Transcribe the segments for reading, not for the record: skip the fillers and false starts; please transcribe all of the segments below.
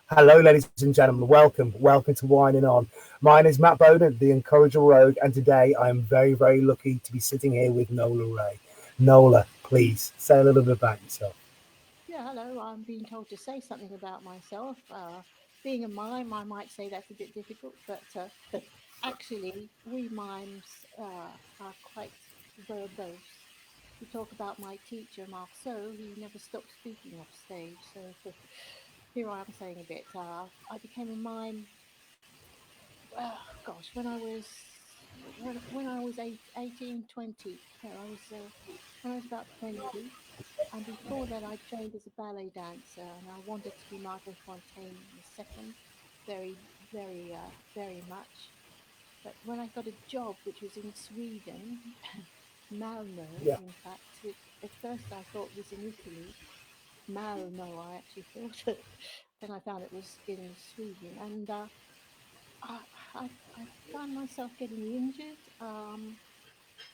Hello, ladies and gentlemen. Welcome to Whining On. My name is Matt Bowden, the Incorrigible Rogue, and today I am very, very lucky to be sitting here with Nola Rae. Nola, please say a little bit about yourself. Yeah, hello. I'm being told to say something about myself. Being a mime, I might say that's a bit difficult, but actually, we mimes are quite verbose. To talk about my teacher, Marceau, he never stopped speaking off stage. So here I am saying a bit. I became a mime, gosh, when I was 18, 20. No, when I was about 20. And before that, I trained as a ballet dancer, and I wanted to be Michael Fontaine in the second, very, very much. But when I got a job, which was in Sweden, Malmo, Yeah. in fact, which at first I thought was in Italy, Malmo, I actually thought. Then I found it was in Sweden, and I, I found myself getting injured.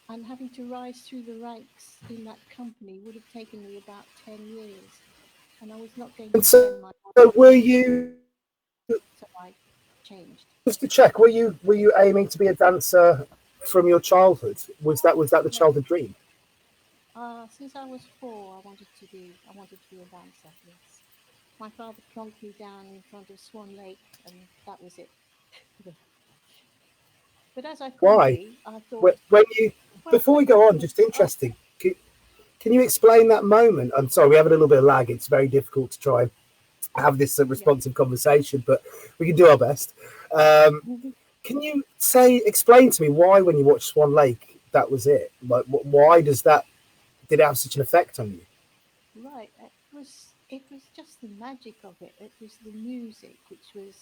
And having to rise through the ranks in that company would have taken me about 10 years. And I was not going And to spend so, my life were doing that. you So I changed. just to check? Were you aiming to be a dancer from your childhood? Was that the Yeah. childhood dream? Since I was four, I wanted to be a dancer. Yes. My father plonked me down in front of Swan Lake, and that was it. But as I could Why? be, I thought, When you well, before we go on, just oh, interesting. Can you explain that moment? I'm sorry, we have a little bit of lag. It's very difficult to try and have this yeah. responsive conversation, but we can do our best. Um, can you explain to me why, when you watched Swan Lake, that was it? Like, why did it have such an effect on you? Right. It was just the magic of it. It was the music, which was,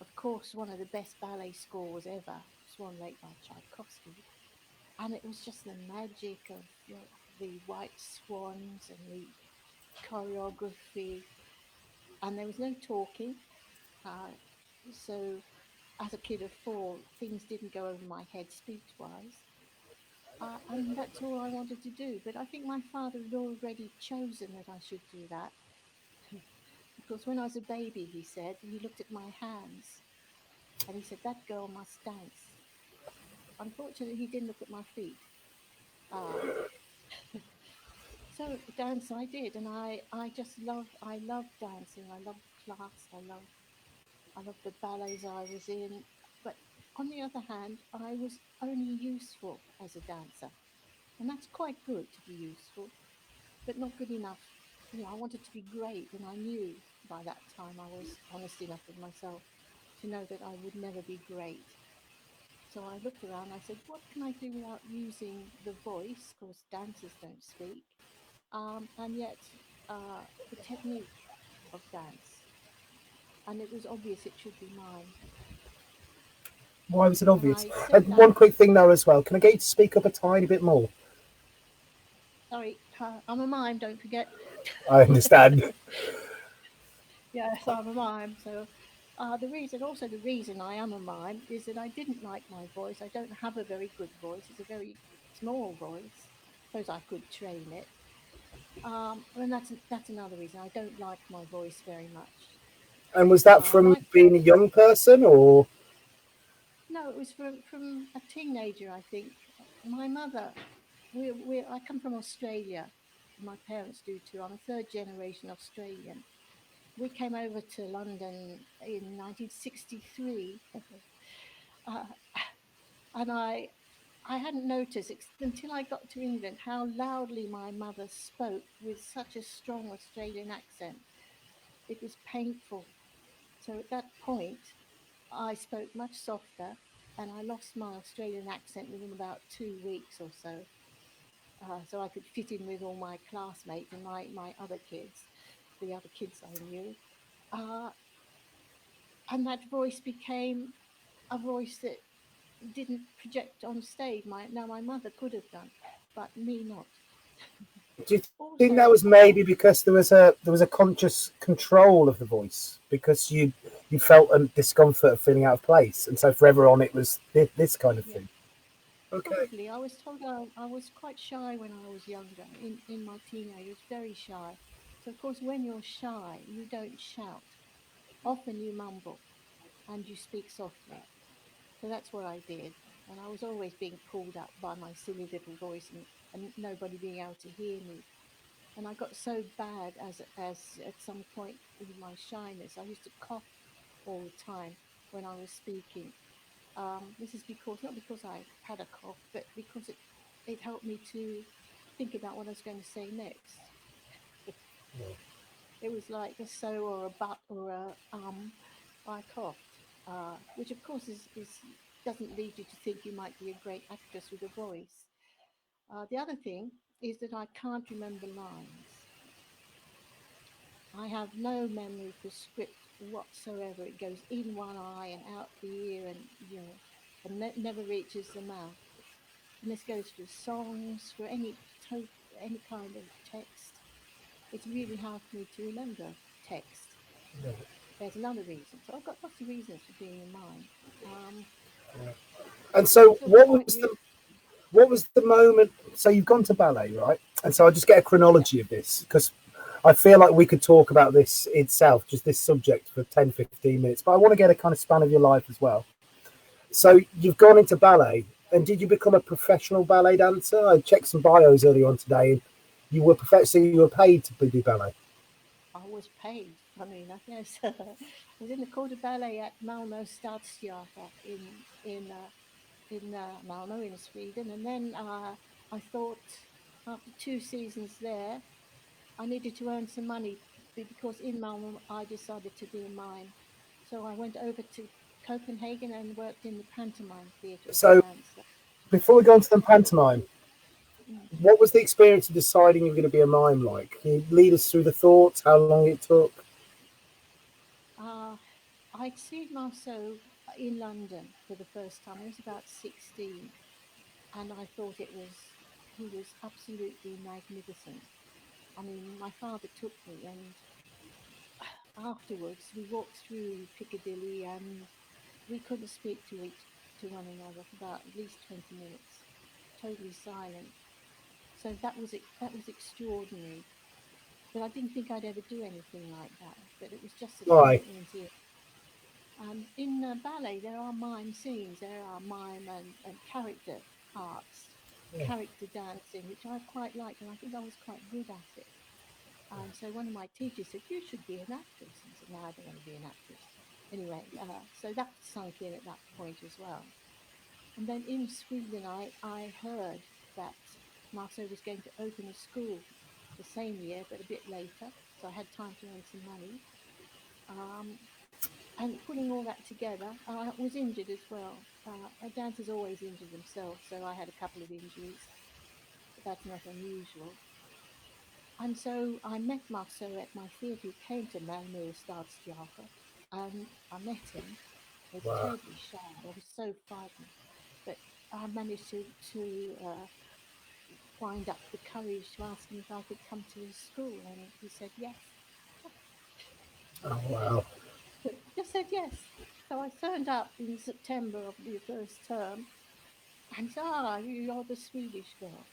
of course, one of the best ballet scores ever, Swan Lake by Tchaikovsky. And it was just the magic of the white swans and the choreography. And there was no talking. Uh, so, as a kid of four, things didn't go over my head speech wise. And that's all I wanted to do. But I think my father had already chosen that I should do that. Because when I was a baby, he said, he looked at my hands and he said, that girl must dance. Unfortunately, he didn't look at my feet. Uh, so dance I did, and I love dancing. I love class. I love the ballets I was in. But on the other hand, I was only useful as a dancer, and that's quite good to be useful, but not good enough. I wanted to be great, and I knew by that time I was honest enough with myself to know that I would never be great. So I looked around. I said, "What can I do without using the voice? Because dancers don't speak, and yet the technique of dance." And it was obvious it should be mine. Why was it And obvious? I said And that. one quick thing now as well. Can I get you to speak up a tiny bit more? Sorry, I'm a mime. Don't forget. I understand. Yes, I'm a mime. So the reason I am a mime is that I didn't like my voice. I don't have a very good voice. It's a very small voice. Suppose I could train it. And that's another reason I don't like my voice very much. And was that I from like being a young person, or No, it was from a teenager. I think my mother. I come from Australia. My parents do too. I'm a third generation Australian. We came over to London in 1963, uh, and I hadn't noticed until I got to England how loudly my mother spoke with such a strong Australian accent. It was painful. So at that point, I spoke much softer, and I lost my Australian accent within about 2 weeks or so. So I could fit in with all my classmates and my other kids, the other kids I knew. Uh, and that voice became a voice that didn't project on stage. My mother could have done, but me not. do you think that was Also, maybe because there was a conscious control of the voice because you felt a discomfort of feeling out of place, and so forever on it was this kind of yeah, thing. Okay. probably. I was told I was quite shy when I was younger. In my teenage, I was very shy. So of course, when you're shy, you don't shout. often you mumble and you speak softly. So that's what I did. And I was always being pulled up by my silly little voice and nobody being able to hear me. And I got so bad as at some point with my shyness, I used to cough all the time when I was speaking. This is because not because I had a cough, but because it helped me to think about what I was going to say next. It was like a so or a but or a I coughed, which of course is doesn't lead you to think you might be a great actress with a voice. The other thing is that I can't remember lines. I have no memory for script whatsoever. It goes in one eye and out the ear, and and never reaches the mouth. And this goes for songs, for any kind of text. It's really hard for me to remember text. There's another reason. So I've got lots of reasons for being a mime. Um, And so, to the point where what was the moment? So you've gone to ballet, right? And so I just get a yeah, chronology of this because I feel like we could talk about this itself, just this subject for 10, 15 minutes. But I want to get a kind of span of your life as well. So you've gone into ballet, and did you become a professional ballet dancer? I checked some bios earlier on today, and you were so you were paid to do ballet. I was paid, funny enough, yes. I was in the Corps de Ballet at Malmo Stadstheater in Malmo in Sweden. And then I thought after 2 seasons there, I needed to earn some money because in Malmo I decided to be a mime. So I went over to Copenhagen and worked in the pantomime theatre as a So dancer. before we go on to the pantomime, Mm. what was the experience of deciding you're going to be a mime like? Can you lead us through the thoughts, how long it took? Uh, I'd seen Marceau in London for the first time. I was about 16, and I thought he was absolutely magnificent. I mean, my father took me, and afterwards we walked through Piccadilly, and we couldn't speak to one another for about at least 20 minutes, totally silent. So that was extraordinary. But I didn't think I'd ever do anything like that. But it was just as Why? something into it. In ballet, there are mime scenes, there are mime and character parts, character dancing, which I quite liked, and I think I was quite good at it. And so one of my teachers said, "You should be an actress." And I said, "No, I don't want to be an actress." Anyway, so that sunk in at that point as well. And then in Sweden, I heard that Marceau was going to open a school the same year, but a bit later. So I had time to earn some money. Um, and putting all that together, I was injured as well. Dancers always injure themselves, so I had a couple of injuries, but that's not unusual. And so I met Marceau at my theatre. He came to Malmö Stadstheater, and I met him. I was Wow. terribly shy. I was so frightened, but I managed to wind up the courage to ask him if I could come to his school, and he said yes. Oh, wow. Just said yes. So I turned up in September of the first term, and he said, "Ah, you're the Swedish girl."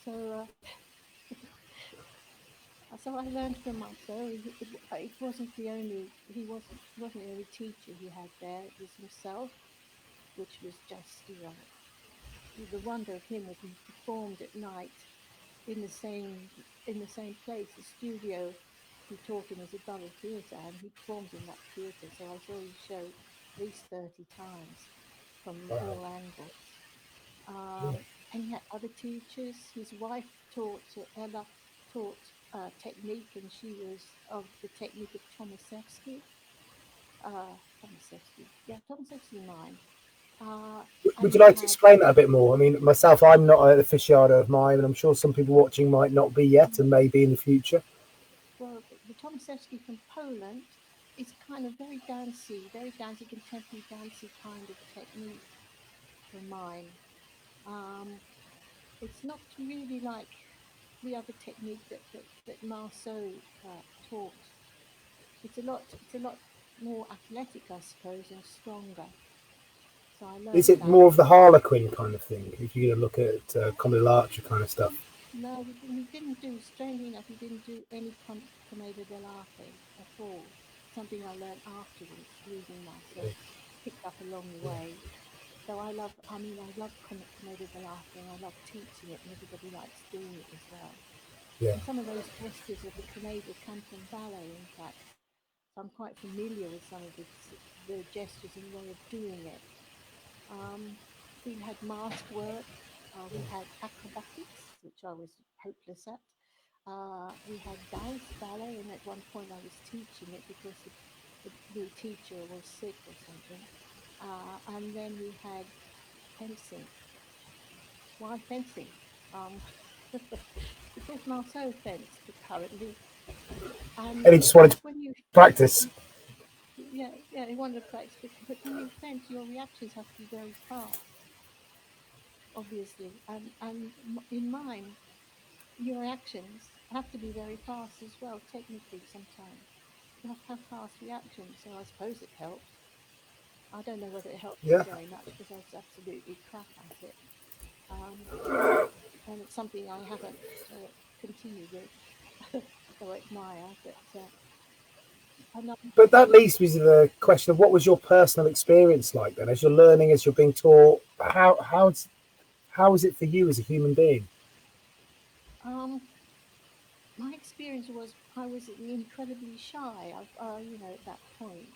So so I learned from Marcel. It wasn't the only he wasn't the only teacher he had there. It was himself, which was just the wonder of him was he performed at night in the same place. The studio he taught in was above a theatre, and he performed in that theatre. So I saw his show at least 30 times from Wow. all angles. Yeah. And he had other teachers. His wife taught Ella taught technique, and she was of the technique of Tomaszewski, yeah, Tomaszewski mime. And Would you he like to had explain that a bit more? I mean, myself, I'm not an aficionado of mine, and I'm sure some people watching might not be yet and maybe in the future. well, the Tomaszewski from Poland is kind of very dancey, contemporary dancey kind of technique for mime. Um, it's not really like the other technique that Marceau taught. It's a lot more athletic, I suppose, and stronger. So I Is learnt it that. more of the Harlequin kind of thing? If you're going to look at comedy Archer kind of stuff. No, he didn't do. Strangely enough, he didn't do any commedia dell'arte at all. something I learned afterwards, reading Marcel, picked up along the way. So I love comedic laughter and I love teaching it, and everybody likes doing it as well. Yeah. And some of those gestures of the commedia come from ballet, in fact. So I'm quite familiar with some of the gestures and the way of doing it. Um, we had mask work, we had acrobatics, which I was hopeless at. We had dance, ballet, and at one point I was teaching it because the teacher was sick or something. And then we had fencing. Why fencing? Um, because Marceau fenced currently, And and he just wanted to when you practice. yeah, he wanted to practice, but when you fence, your reactions have to be very fast, obviously, and in mime, your actions have to be very fast as well, technically. Sometimes you have to have fast reactions, so I suppose it helped. I don't know whether it helped me Yeah. very much because I was absolutely crap at it. Um, and it's something I haven't continued with, though I admire. But another, But that leads me to the question of what was your personal experience like then, as you're learning, as you're being taught. How is it for you as a human being? um, my experience was I was incredibly shy, at that point.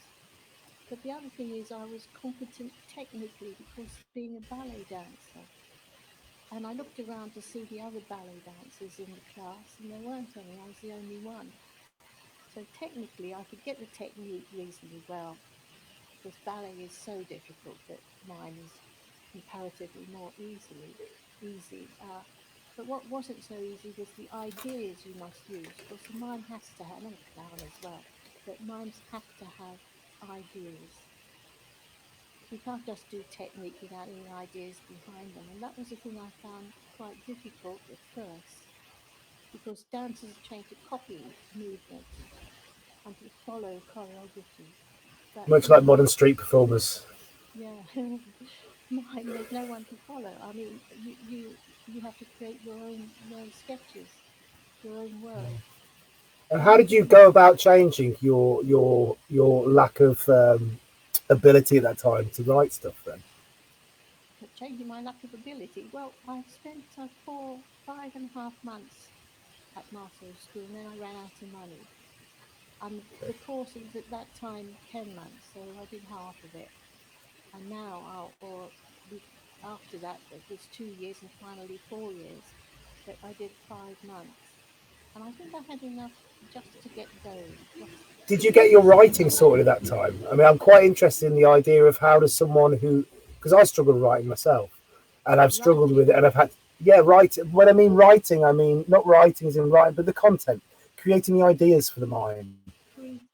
But the other thing is I was competent technically because being a ballet dancer. And I looked around to see the other ballet dancers in the class, and there weren't any. I was the only one. So technically, I could get the technique reasonably well because ballet is so difficult that mime is comparatively more easy. But what wasn't so easy was the ideas you must use. Of course, the mime has to have, and I'm a clown as well, but mimes have to have ideas. You can't just do technique without any ideas behind them. And that was the thing I found quite difficult at first because dancers are trained to copy movements and to follow choreography. But Much like modern street performers. yeah, mine, there's no one to follow. I mean, you have to create your own sketches, your own work. And how did you go about changing your lack of ability at that time to write stuff then? But changing my lack of ability. Well, I spent 5.5 months at Marceau School, and then I ran out of money. And the course was at that time 10 months, so I did half of it. And now, after that, it was 2 years and finally 4 years. But I did 5 months, and I think I had enough just to get going. Just Did you get your writing sorted at that time? I mean, I'm quite interested in the idea of how does someone who, because I struggle with writing myself, and I've struggled with writing. it, and I've had, yeah, writing. When I mean writing, I mean not writing as in writing, but the content, creating the ideas for the mind,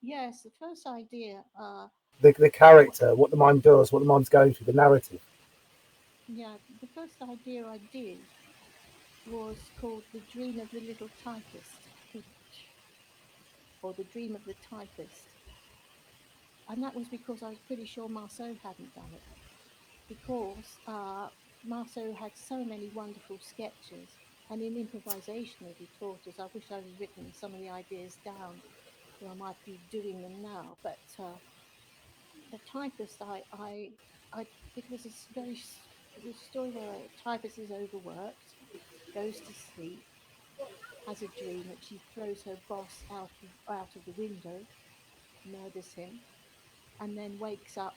Yes, the first idea. the character, what the mind does, what the mind's going through, the narrative. Yeah, the first idea I did was called "The Dream of the Little Typist," or "The Dream of the Typist," and that was because I was pretty sure Marceau hadn't done it. Because Marceau had so many wonderful sketches, and in improvisation that he taught us, I wish I'd written some of the ideas down, or I might be doing them now. But the typist, I it was a it was a story where a typist is overworked, goes to sleep, has a dream that she throws her boss out of the window, murders him, and then wakes up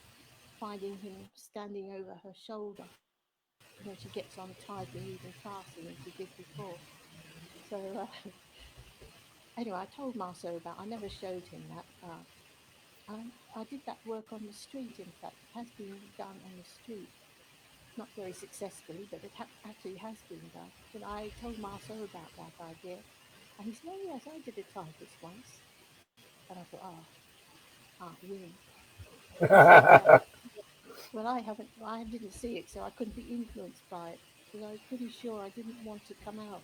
finding him standing over her shoulder. And then she gets on typing even faster than she did before. So anyway, I told Marceau about. I never showed him that. I did that work on the street. In fact, it has been done on the street, not very successfully, but it actually has been done. But I told Marceau about that idea, and he said, "Oh yes, I did a typist once." And I thought, "Ah, can't win." So, well, I didn't see it, so I couldn't be influenced by it because I was pretty sure I didn't want to come out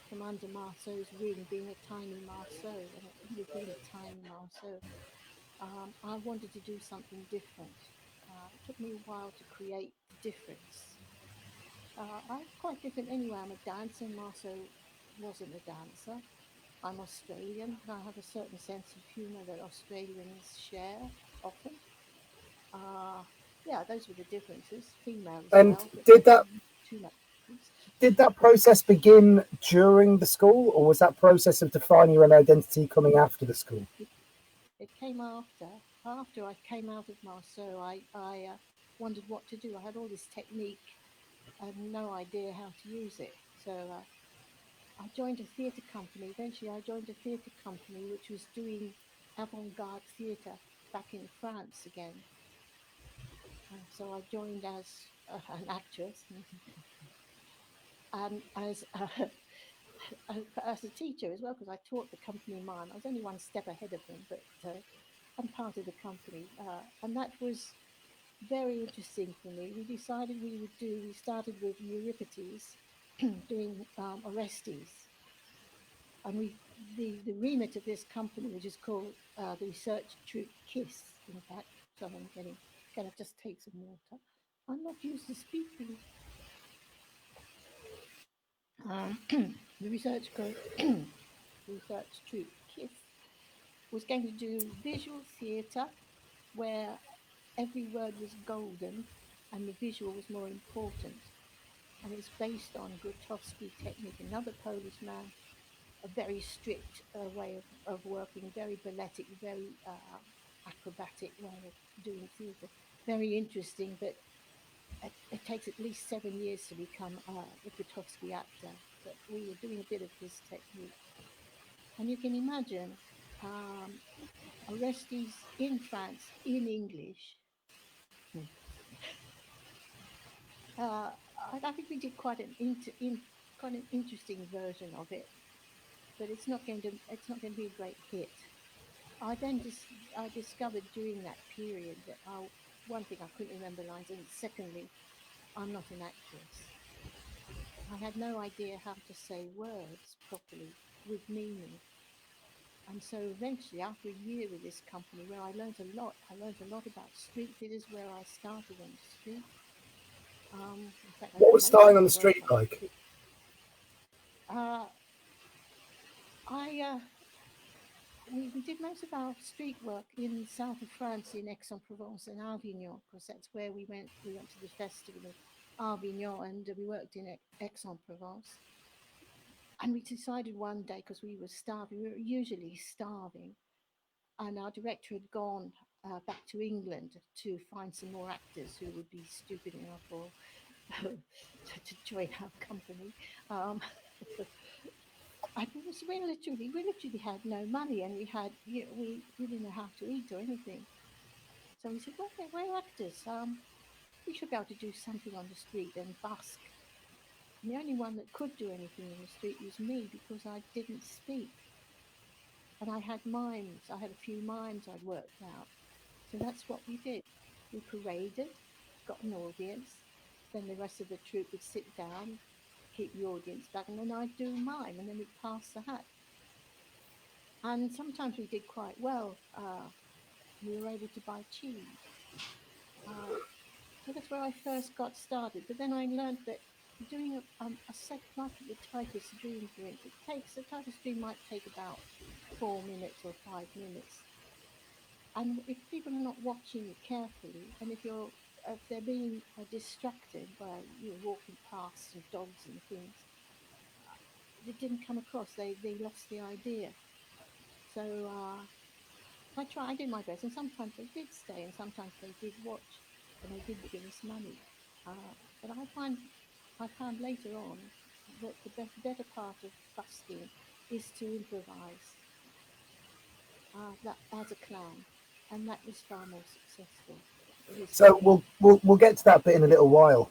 from under Marceau's wing, being a tiny Marceau, and it wouldn't have been a tiny Marceau. I wanted to do something different. It took me a while to create the difference. I'm quite different anyway. I'm a dancer, and Marceau wasn't a dancer. I'm Australian, and I have a certain sense of humour that Australians share often. Uh, yeah, those were the differences. Female as And well, but did that not too much difference. did that process begin during the school, or was that process of defining your own identity coming after the school? It, it came after. After I came out of Marceau, I wondered what to do. I had all this technique and no idea how to use it. So I joined a theatre company. Eventually, I joined a theatre company which was doing avant-garde theatre back in France again. So I joined as an actress and as a teacher as well, because I taught the company mime. I was only one step ahead of them, but I'm part of the company. And that was very interesting for me. We started with Euripides doing Orestes. And the remit of this company, which is called the Research Troupe KISS, in fact, so I'm gonna just take some water. I'm not used to speaking. The research troupe KISS was going to do visual theatre where every word was golden and the visual was more important. And it's based on Grotowski technique, another Polish man, a very strict way of working, very balletic, very acrobatic way of doing theatre. Very interesting, but it takes at least 7 years to become a Grotowski actor. But we were doing a bit of his technique. And you can imagine um, Orestes in France in English. Hmm. Uh, I think we did quite an interesting version of it, but it's not going to be a great hit. I then I discovered during that period that one thing I couldn't remember lines, and secondly, I'm not an actress. I had no idea how to say words properly with meaning. And so eventually, after a year with this company where I learned a lot about street theatres where I started on the street. In fact, I What did was most of starting on my the work street on the like? street. Uh, I we did most of our street work in the south of France, in Aix-en-Provence and Avignon, because that's where we went. We went to the festival of Avignon, and we worked in Aix-en-Provence. And we decided one day, because we were starving, we were usually starving, and our director had gone back to England to find some more actors who would be stupid enough or to join our company. Um, and we literally had no money, and we didn't know how to eat or anything. So we said, well, we're actors. We should be able to do something on the street and busk. And the only one that could do anything in the street was me, because I didn't speak. And I had mimes. I had a few mimes I'd worked out. So that's what we did. We paraded, got an audience. Then the rest of the troupe would sit down, keep the audience back, and then I'd do mime, and then we'd pass the hat. And sometimes we did quite well. We were able to buy cheese. Uh, so that's where I first got started. But then I learned that doing a set like the Titus Dream, for instance, the Titus Dream might take about 4 minutes or 5 minutes. And if people are not watching it carefully, and if they're being distracted by walking past some dogs and things, it didn't come across. They lost the idea. So I did my best, and sometimes they did stay, and sometimes they did watch, and they did give us money. But I found later on that the better part of busking is to improvise that as a clown, and that is far more successful. It is for So me. we'll get to that bit in a little while.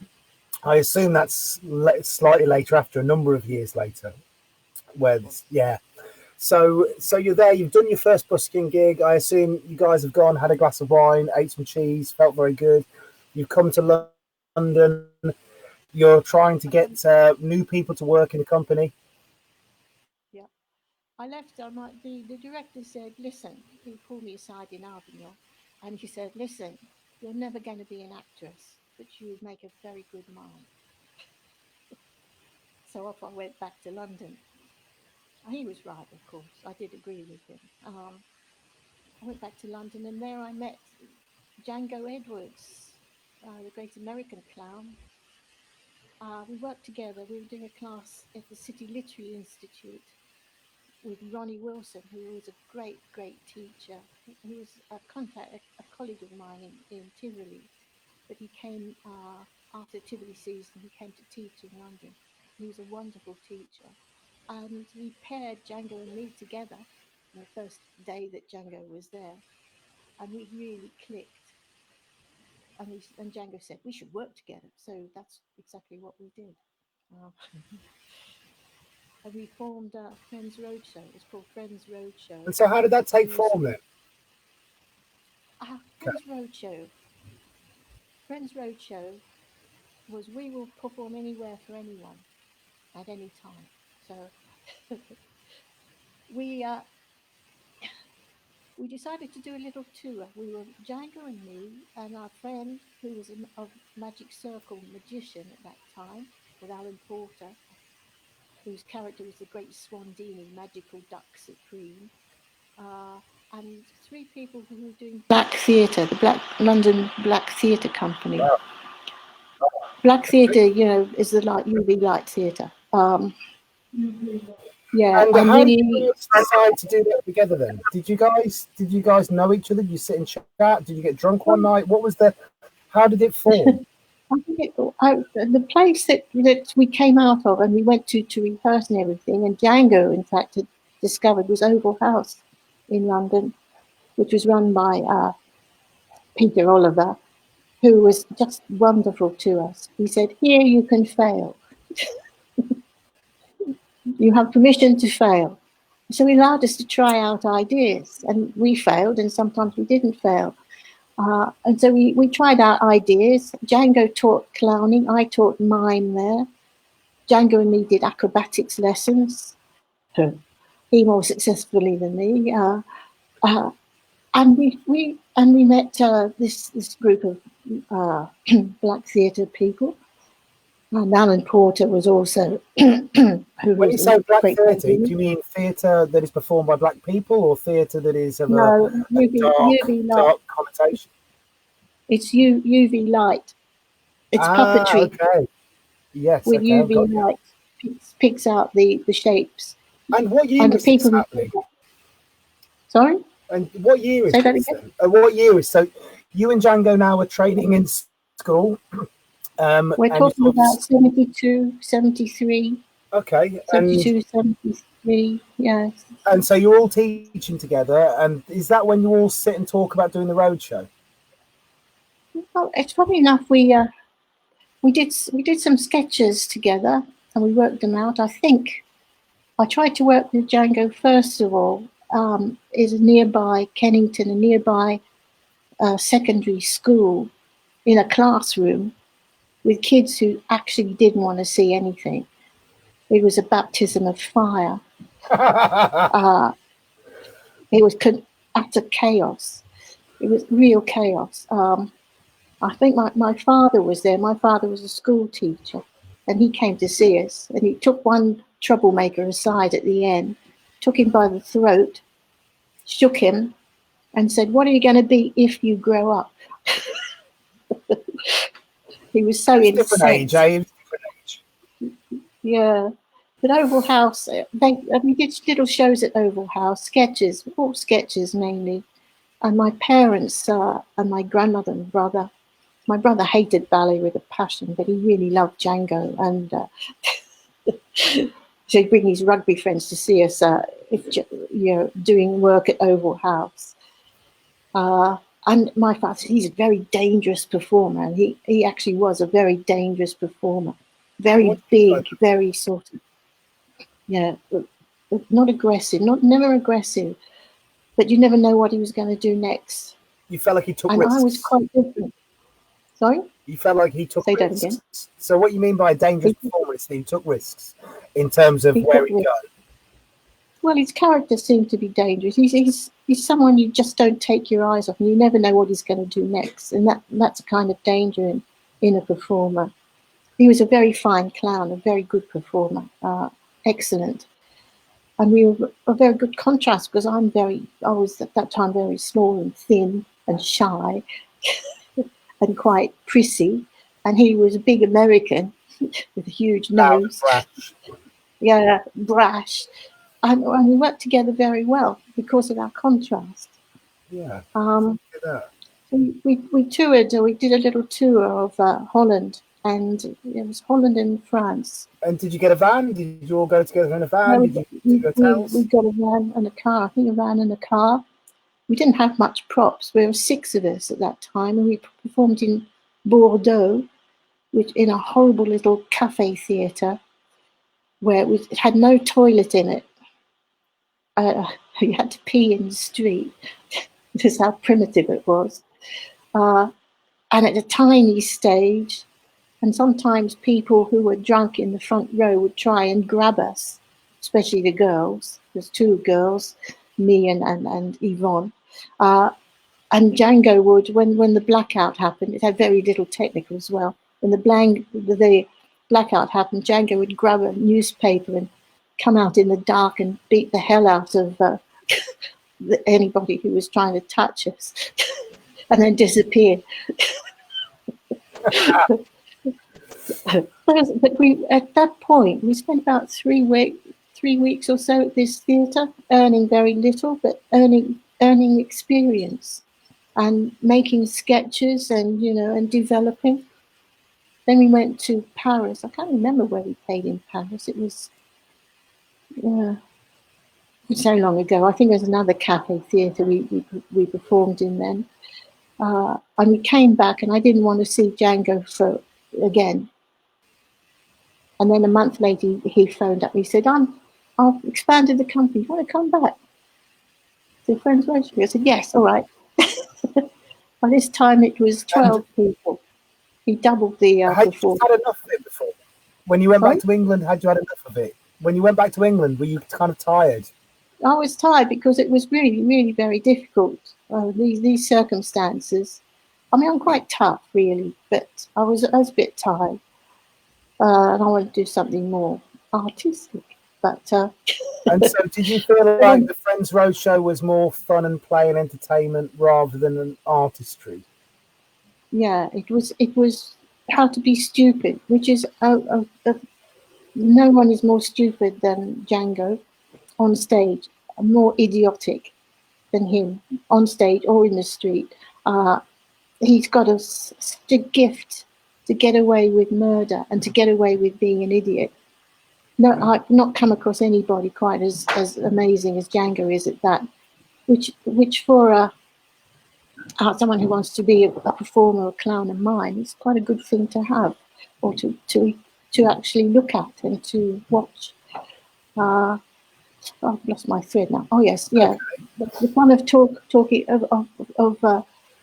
I assume that's slightly later, after a number of years later. Where yeah. So you're there. You've done your first busking gig. I assume you guys have gone, had a glass of wine, ate some cheese, felt very good. You've come to London. You're trying to I get come, new people to work in the company. yeah. I left. The director said, "Listen." He pulled me aside in Avignon, and he said, "Listen, you're never going to be an actress, but you would make a very good mime." So off I went back to London. He was right, of course. I did agree with him. I went back to London, and there I met Jango Edwards, the great American clown. We worked together. We were doing a class at the City Literary Institute with Ronnie Wilson, who was a great, great teacher. He was a colleague of mine in Tivoli, but he came after Tivoli season. He came to teach in London. He was a wonderful teacher, and he paired Jango and me together on the first day that Jango was there, and we really clicked. And Jango said we should work together, so that's exactly what we did. Uh, and we formed Friends Roadshow. It was called Friends Roadshow. And so, how did that take We was form then? Friends Roadshow. Friends Roadshow was we will perform anywhere for anyone at any time. So we we decided to do a little tour. We were Jango and me and our friend who was a Magic Circle magician at that time, called Alan Porter, whose character was the Great Swandini, magical duck supreme, and three people who were doing Black Theatre, the London Black Theatre Company. Wow. Black Theatre, you know, is the UV light theatre. Yeah, And how did you decide to do that together then? Did you guys know each other? Did you sit and chat? Did you get drunk one night? How did it form? I think the place that we came out of and we went to rehearse and everything, and Jango, in fact, had discovered was Oval House in London, which was run by Peter Oliver, who was just wonderful to us. He said, "Here you can fail. You have permission to fail." So he allowed us to try out ideas, and we failed, and sometimes we didn't fail. And so we tried out ideas. Jango taught clowning. I taught mime there. Jango and me did acrobatics lessons. He more successfully than me. And we met this group of Black Theatre people. And Alan Porter was also. When you say Black Theatre, do you mean theatre that is performed by Black people, or theatre that is of a dark connotation? It's UV light. It's puppetry. Okay. Yes. With UV light picks out the shapes. And what year was this happening? Sorry? And what year is Say that this again? What year is so? You and Jango now are training in school. We're talking about 72, 73. Okay. 72, 73, yes. And so you're all teaching together, and is that when you all sit and talk about doing the roadshow? Well, it's probably enough. We did some sketches together, and we worked them out. I think I tried to work with Jango first of all. Is nearby Kennington, a nearby secondary school, in a classroom with kids who actually didn't want to see anything. It was a baptism of fire. It was utter chaos. It was real chaos. I think my father was there. My father was a school teacher, and he came to see us. And he took one troublemaker aside at the end, took him by the throat, shook him, and said, "What are you going to be if you grow up?" He was so incensed. Different age. Yeah. But Oval House, we did little shows at Oval House, sketches, all sketches mainly. And my parents and my grandmother and brother, my brother hated ballet with a passion, but he really loved Jango. And so he'd bring his rugby friends to see us, doing work at Oval House. And my father, he's a very dangerous performer. And he actually was a very dangerous performer. Very big, very sort of, not aggressive, never aggressive, but you never know what he was going to do next. You felt like he took risks. I was quite different. Sorry? You felt like he took Say risks. That again. So what you mean by a dangerous performance? He took risks in terms of where he'd go. Well, his character seemed to be dangerous. He's someone you just don't take your eyes off, and you never know what he's going to do next. And that's a kind of danger in a performer. He was a very fine clown, a very good performer, excellent. And we were a very good contrast because I was at that time very small and thin and shy and quite prissy. And he was a big American with a huge nose. Brash. Yeah, brash. And we worked together very well because of our contrast. Yeah. We toured, we did a little tour of Holland, and it was Holland and France. And did you get a van? Did you all go together in a van? No, Did you do hotels? we got a van and a car. I think a van and a car. We didn't have much props. There were 6 of us at that time, and we performed in Bordeaux, which in a horrible little cafe theatre where it had no toilet in it. You had to pee in the street. Just how primitive it was. And at a tiny stage, and sometimes people who were drunk in the front row would try and grab us, especially the girls. There's 2 girls, me and Yvonne. And Jango would, when the blackout happened, it had very little technical as well. When the blackout happened, Jango would grab a newspaper and come out in the dark and beat the hell out of anybody who was trying to touch us, and then disappear. But at that point, we spent about 3 weeks or so at this theatre, earning very little, but earning experience and making sketches and developing. Then we went to Paris. I can't remember where we played in Paris. It was so long ago. I think it was another cafe theatre we performed in then. And we came back, and I didn't want to see Jango again. And then a month later, he phoned up. He said, I've expanded the company. You want to come back to Friends Roadshow? I said, yes, all right. By this time, it was 12 people. He doubled the performance. Had enough of it before? When you went back to England, had you had enough of it? When you went back to England, were you kind of tired? I was tired because it was really, really very difficult. These circumstances. I mean, I'm quite tough, really, but I was a bit tired. And I wanted to do something more artistic. But and so, did you feel like the Friends Roadshow was more fun and play and entertainment rather than an artistry? Yeah, it was how to be stupid, which is no one is more stupid than Jango on stage, more idiotic than him on stage or in the street. He's got a gift to get away with murder and to get away with being an idiot. No, I've not come across anybody quite as amazing as Jango is at that, which for someone who wants to be a performer, a clown, and mime, it's quite a good thing to have, or to actually look at and to watch. I've lost my thread now. Oh yes, yeah. The fun of talking of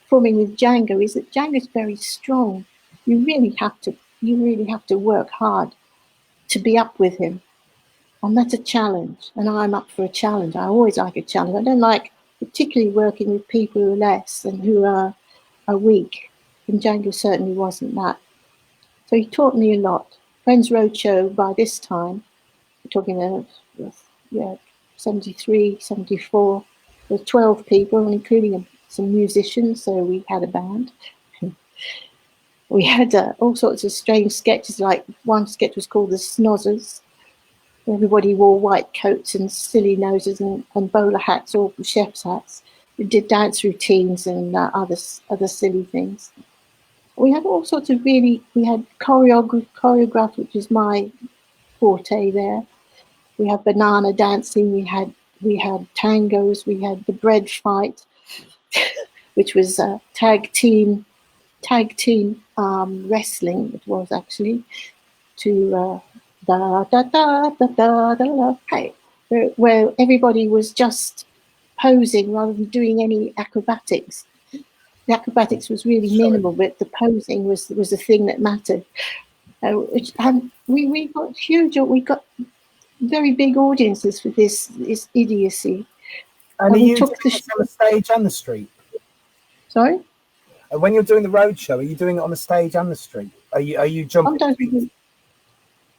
performing with Jango is that Django's very strong. You really have to work hard to be up with him, and that's a challenge. And I'm up for a challenge. I always like a challenge. I don't like particularly working with people who are less and who are weak. And Jango certainly wasn't that. So he taught me a lot. Friends Roadshow by this time, we're talking about 73, 74. There were 12 people, including some musicians, so we had a band. We had all sorts of strange sketches, like one sketch was called The Snozzers. Everybody wore white coats and silly noses and bowler hats or chef's hats. We did dance routines and other silly things. We had all sorts of we had choreographed, which is my forte there. We had banana dancing, we had tangos, we had the bread fight, which was tag team wrestling. It was actually to da da da da da da da. Hey, where everybody was just posing rather than doing any acrobatics. The acrobatics was really minimal, but the posing was the thing that mattered. And we got huge. We got very big audiences for this idiocy. And are you doing it on the stage and the street? Sorry? And when you're doing the roadshow, are you doing it on the stage and the street? Are you jumping?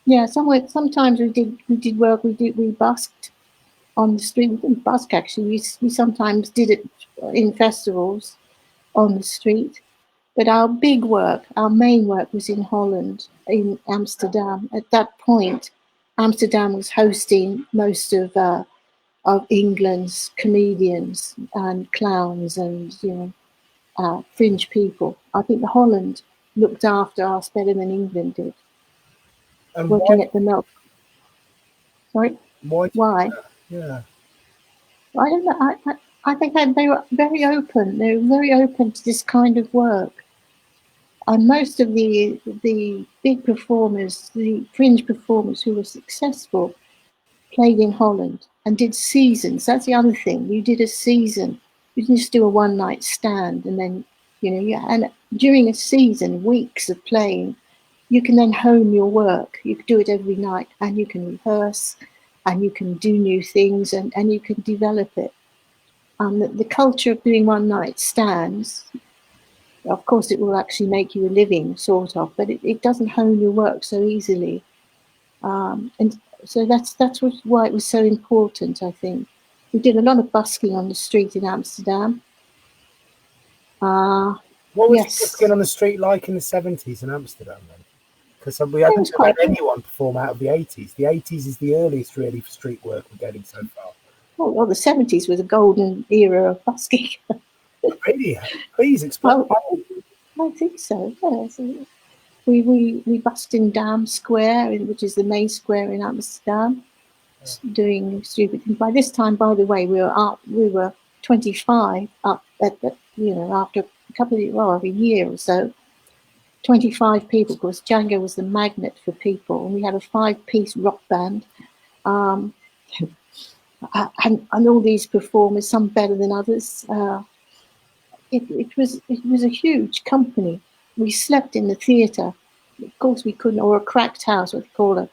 Yeah, sometimes we did work. We busked. on the street. We didn't busk actually. We sometimes did it in festivals on the street. But our big work, our main work, was in Holland, in Amsterdam. At that point, Amsterdam was hosting most of England's comedians and clowns and fringe people. I think Holland looked after us better than England did. And working at the milk. Sorry? Why? Yeah. I don't know. I think they were very open. They were very open to this kind of work. And most of the big performers, the fringe performers who were successful, played in Holland and did seasons. That's the other thing. You did a season. You didn't just do a one-night stand, and then and during a season, weeks of playing, you can then hone your work. You can do it every night, and you can rehearse, and you can do new things, and you can develop it. The culture of doing one-night stands, of course, it will actually make you a living, sort of, but it doesn't hone your work so easily. And so that's why it was so important, I think. We did a lot of busking on the street in Amsterdam. What was busking on the street like in the 70s in Amsterdam then? Because we haven't had anyone perform out of the 80s. The 80s is the earliest, really, for street work we're getting so far. Well, the 70s was a golden era of busking. Really? Please explain. I think so, yes. We busked in Dam Square, which is the main square in Amsterdam, doing stupid things. By this time, by the way, we were 25 up at the, after a couple of a year or so, 25 people, because Jango was the magnet for people, and we had a 5-piece rock band, and all these performers, some better than others. It was a huge company. We slept in the theatre. Of course, we couldn't, or a cracked house, what they call a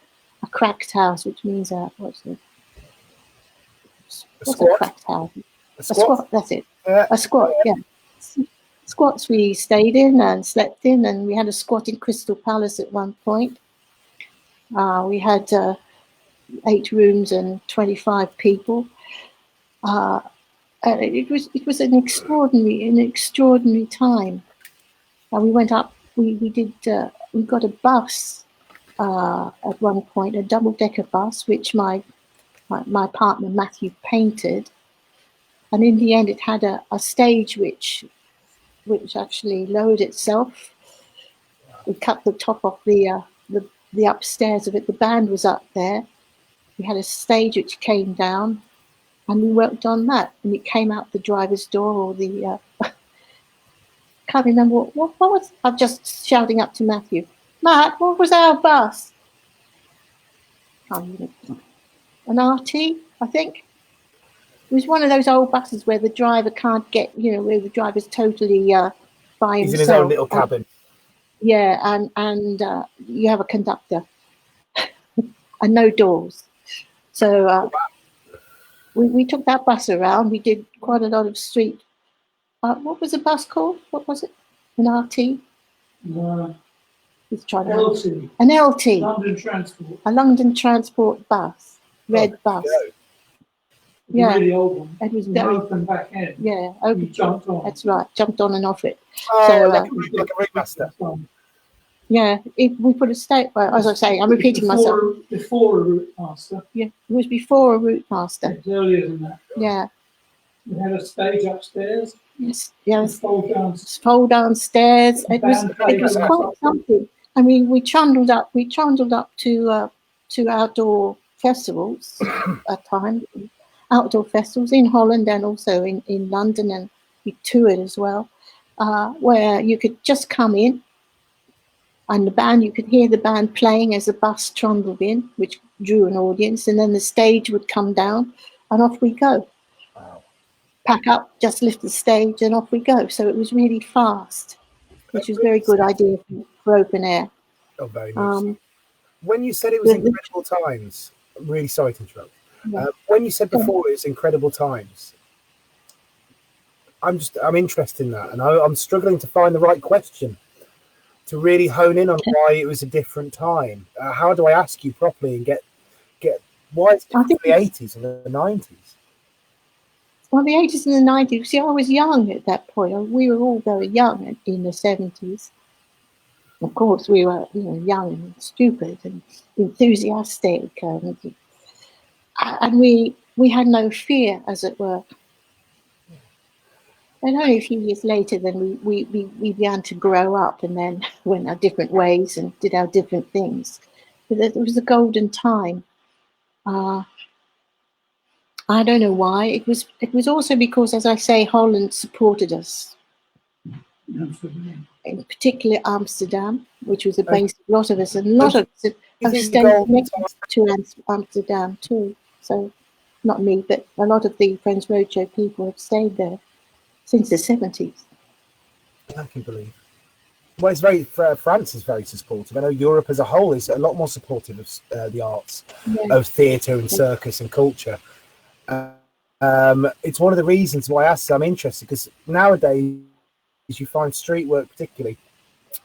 cracked house, which means what's a cracked house? A squat. That's it. A squat. Yeah. Squats we stayed in and slept in, and we had a squat in Crystal Palace at one point. We had 8 rooms and 25 people. It was an extraordinary time. We went up. We got a bus at one point, a double-decker bus, which my partner Matthew painted, and in the end it had a stage which actually lowered itself. We cut the top off the upstairs of it. The band was up there. We had a stage which came down, and we worked on that. And it came out the driver's door, or the can't remember what was. I'm just shouting up to Matthew. Matt, what was our bus? An RT, I think. It was one of those old buses where the driver can't get, where the driver's totally by himself. He's in his own little cabin. Yeah, and you have a conductor and no doors. So we took that bus around. We did quite a lot of street. What was the bus called? What was it? An RT? No. LT. An LT. London Transport. A London Transport bus. Red bus. Yeah. Really old one. It was very open back end. Yeah, open. You jumped on. That's right. Jumped on and off it. Oh, so, like a ringmaster. Yeah, we put a state. Well, as I say, I'm repeating myself. Before a route master. Yeah, it was before a route master. It was earlier than that. Yeah. We had a stage upstairs. Yes. Fold downstairs. It was quite something. I mean, we trundled up to outdoor festivals at times, outdoor festivals in Holland and also in London, and we toured as well, where you could just come in, and you could hear the band playing as the bus trundled in, which drew an audience, and then the stage would come down, and off we go. Wow. Pack up, just lift the stage, and off we go. So it was really fast, which was a very good idea for open air. Oh, very nice. When you said it was incredible times, I'm really sorry to interrupt. Yeah. When you said before it was incredible times, I'm interested in that, and I'm struggling to find the right question to really hone in on why it was a different time. How do I ask you properly and get Why is it I different think from the 80s and the 90s? well, the 80s and the 90s. See, I was young at that point. We were all very young in the 70s. Of course, we were, young and stupid and enthusiastic, and we had no fear, as it were. And only a few years later, then we began to grow up, and then went our different ways and did our different things. But it was a golden time. I don't know why. It was also because, as I say, Holland supported us, in particular Amsterdam, which was the base of a lot of us, and a lot of us have Is it the stayed golden connected to Amsterdam too. So, not me, but a lot of the Friends Roadshow people have stayed there since the 70s. I can believe. Well, it's very France is very supportive. I know Europe as a whole is a lot more supportive of the arts, Yeah. of theatre and circus and culture. It's one of the reasons why I asked. I'm interested because nowadays you find street work particularly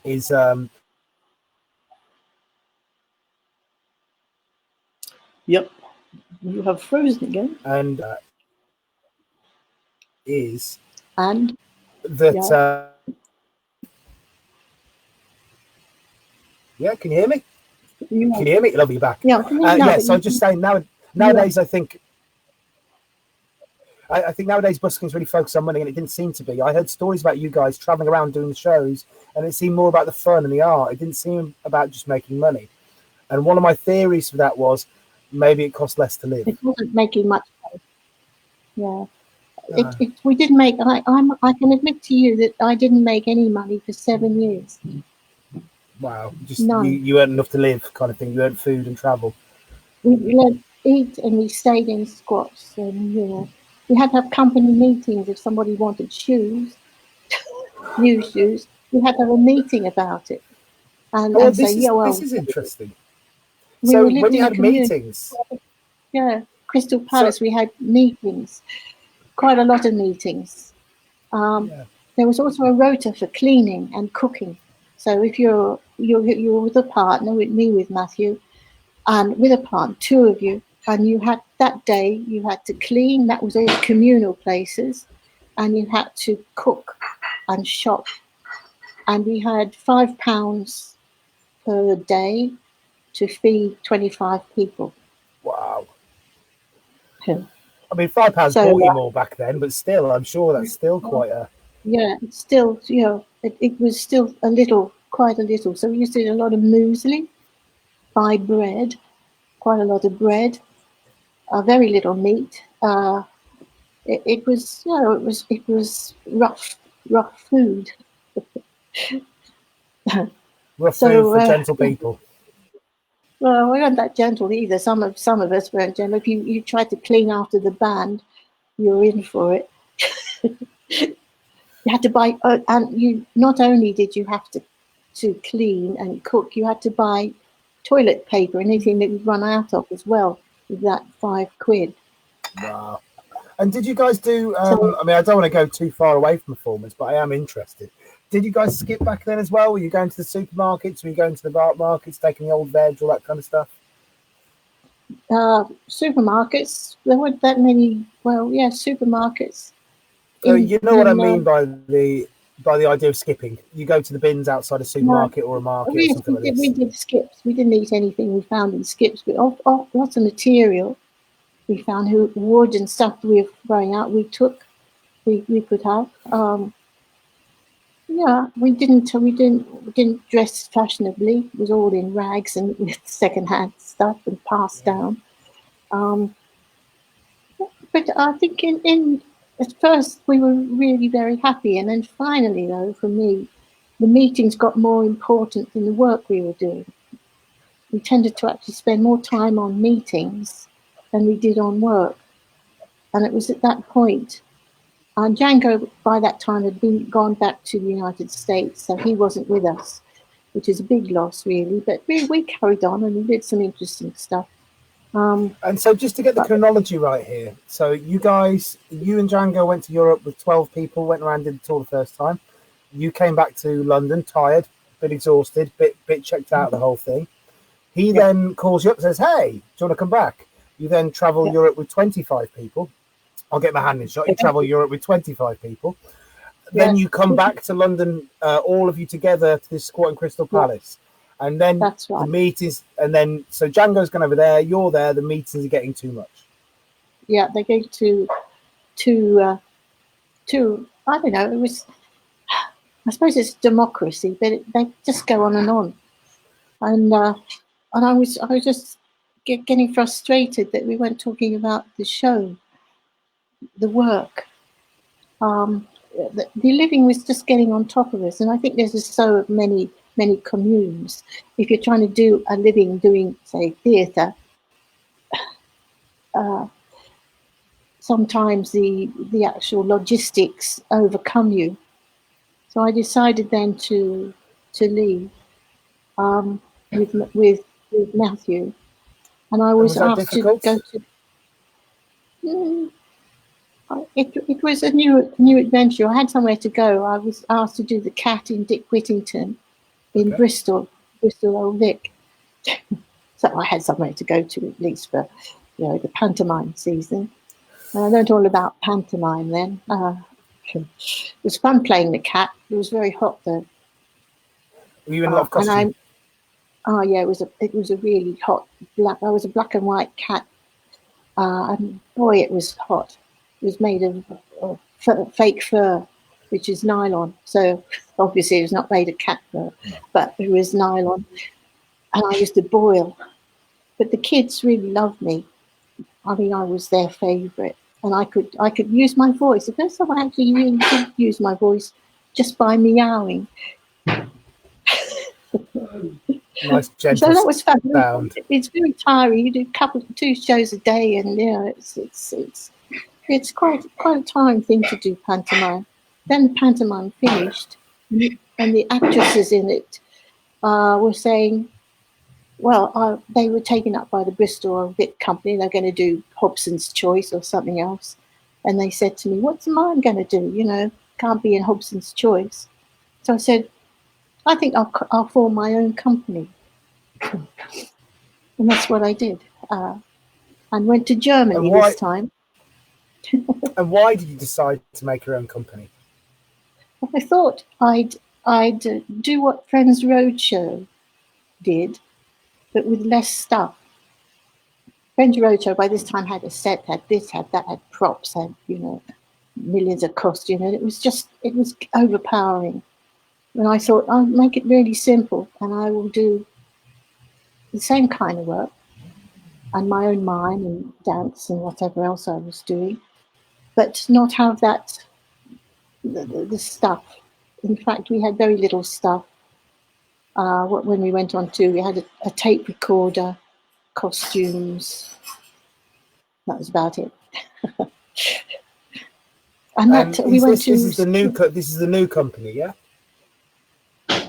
is Yep. You have frozen again. and is And that yeah. yeah, can you hear me? You Can you hear me? Love you back. Yeah, Yes, I'm just saying nowadays I think I think nowadays busking's really focused on money, and it didn't seem to be. I heard stories about you guys traveling around doing the shows, and it seemed more about the fun and the art. It didn't seem about just making money. And one of my theories for that was maybe it cost less to live. It wasn't making much money. Yeah. We didn't make. I can admit to you that I didn't make any money for 7 years. Wow, just None. you earned enough to live, kind of thing. You earned food and travel. We let eat and we stayed in squats, and we had to have company meetings if somebody wanted shoes, new shoes. We had to have a meeting about it, and say, this is interesting. We So lived when you in a had community. meetings, Crystal Palace, we had meetings, quite a lot of meetings. There was also a rota for cleaning and cooking. So if you're with a partner, with me, with Matthew, and with a partner, two of you, and you had that day, you had to clean. That was all communal places, and you had to cook and shop. And we had £5 per day to feed 25 people. wow. Yeah. I mean, £5 bought you more back then, but still, I'm sure that's still quite a. Yeah, it's still, it was still quite a little. So we used to do a lot of muesli, buy bread, quite a lot of bread, very little meat. It was rough food. Rough food for gentle people. Well, we weren't that gentle either. Some of us weren't gentle. If you tried to clean after the band, you were in for it. You had to buy, and you not only did you have to clean and cook, you had to buy toilet paper, anything that you'd run out of as well, with that £5. Wow. And did you guys do? I mean, I don't want to go too far away from performance, but I am interested. Did you guys skip back then as well? Were you going to the supermarkets? Were you going to the art markets, taking the old veg, all that kind of stuff? Supermarkets. There weren't that many. Well, yeah, supermarkets. You know what I mean by the idea of skipping. You go to the bins outside a supermarket or a market or something like this. We did skips. We didn't eat anything we found in skips, but lots of material we found, wood and stuff we were throwing out. We took, we could have. We didn't dress fashionably. It was all in rags and with secondhand stuff and passed down. But I think at first we were really very happy, and then finally, though, for me, the meetings got more important than the work we were doing. We tended to actually spend more time on meetings than we did on work, and it was at that point. And Jango, by that time, had gone back to the United States, so he wasn't with us, which is a big loss, really. But we carried on and we did some interesting stuff. And so just to get the chronology right here, so you and Jango went to Europe with 12 people, went around, did the tour the first time. You came back to London, tired, bit exhausted, bit checked out the whole thing. He then calls you up and says, hey, do you want to come back? You then travel Yeah. Europe with 25 people. I'll get my hand in shot. You travel Europe with 25 people. Then Yes. you come back to London, all of you together to this Squat and Crystal Palace. And then That's the right. meetings, and then so Django's gone over there, you're there, the meetings are getting too much. Yeah, they go to I don't know. It was, I suppose it's democracy, but they just go on, and I was just getting frustrated that we weren't talking about the show, the work. The living was just getting on top of us, and I think there's just so many communes. If you're trying to do a living doing, say, theatre, sometimes the actual logistics overcome you. So I decided then to leave with Matthew, and I was was that asked to difficult? go to. It was a new adventure. I had somewhere to go. I was asked to do the Cat in Dick Whittington in Okay. Bristol Old Vic. So I had somewhere to go to at least for, the pantomime season. And I learned all about pantomime then. It was fun playing the cat. It was very hot though. Were you in a lot of costume? It was a really hot black. I was a black and white cat, and boy, it was hot. It was made of fake fur, which is nylon. So obviously, it was not made of cat fur, but it was nylon. And I used to boil. But the kids really loved me. I mean, I was their favourite, and I could use my voice. The first time I actually really did use my voice, just by meowing. Nice gentle So that was fun. sound. It's very tiring. You do two shows a day, and it's quite a tiring thing to do pantomime. Then the pantomime finished, and the actresses in it were saying, well, they were taken up by the Bristol Vic Company. They're going to do Hobson's Choice or something else, and they said to me, "What's mine going to do? Can't be in Hobson's Choice." So I said, I think I'll form my own company. And that's what I did. And went to Germany this time. And why did you decide to make your own company? I thought I'd do what Friends Roadshow did, but with less stuff. Friends Roadshow by this time had a set, had this, had that, had props, had millions of costumes, and it was overpowering. And I thought I'll make it really simple, and I will do the same kind of work, and my own mime and dance and whatever else I was doing, but not have that the stuff. In fact, we had very little stuff. When we went on tour, we had a tape recorder, costumes. That was about it. This is the new company, yeah.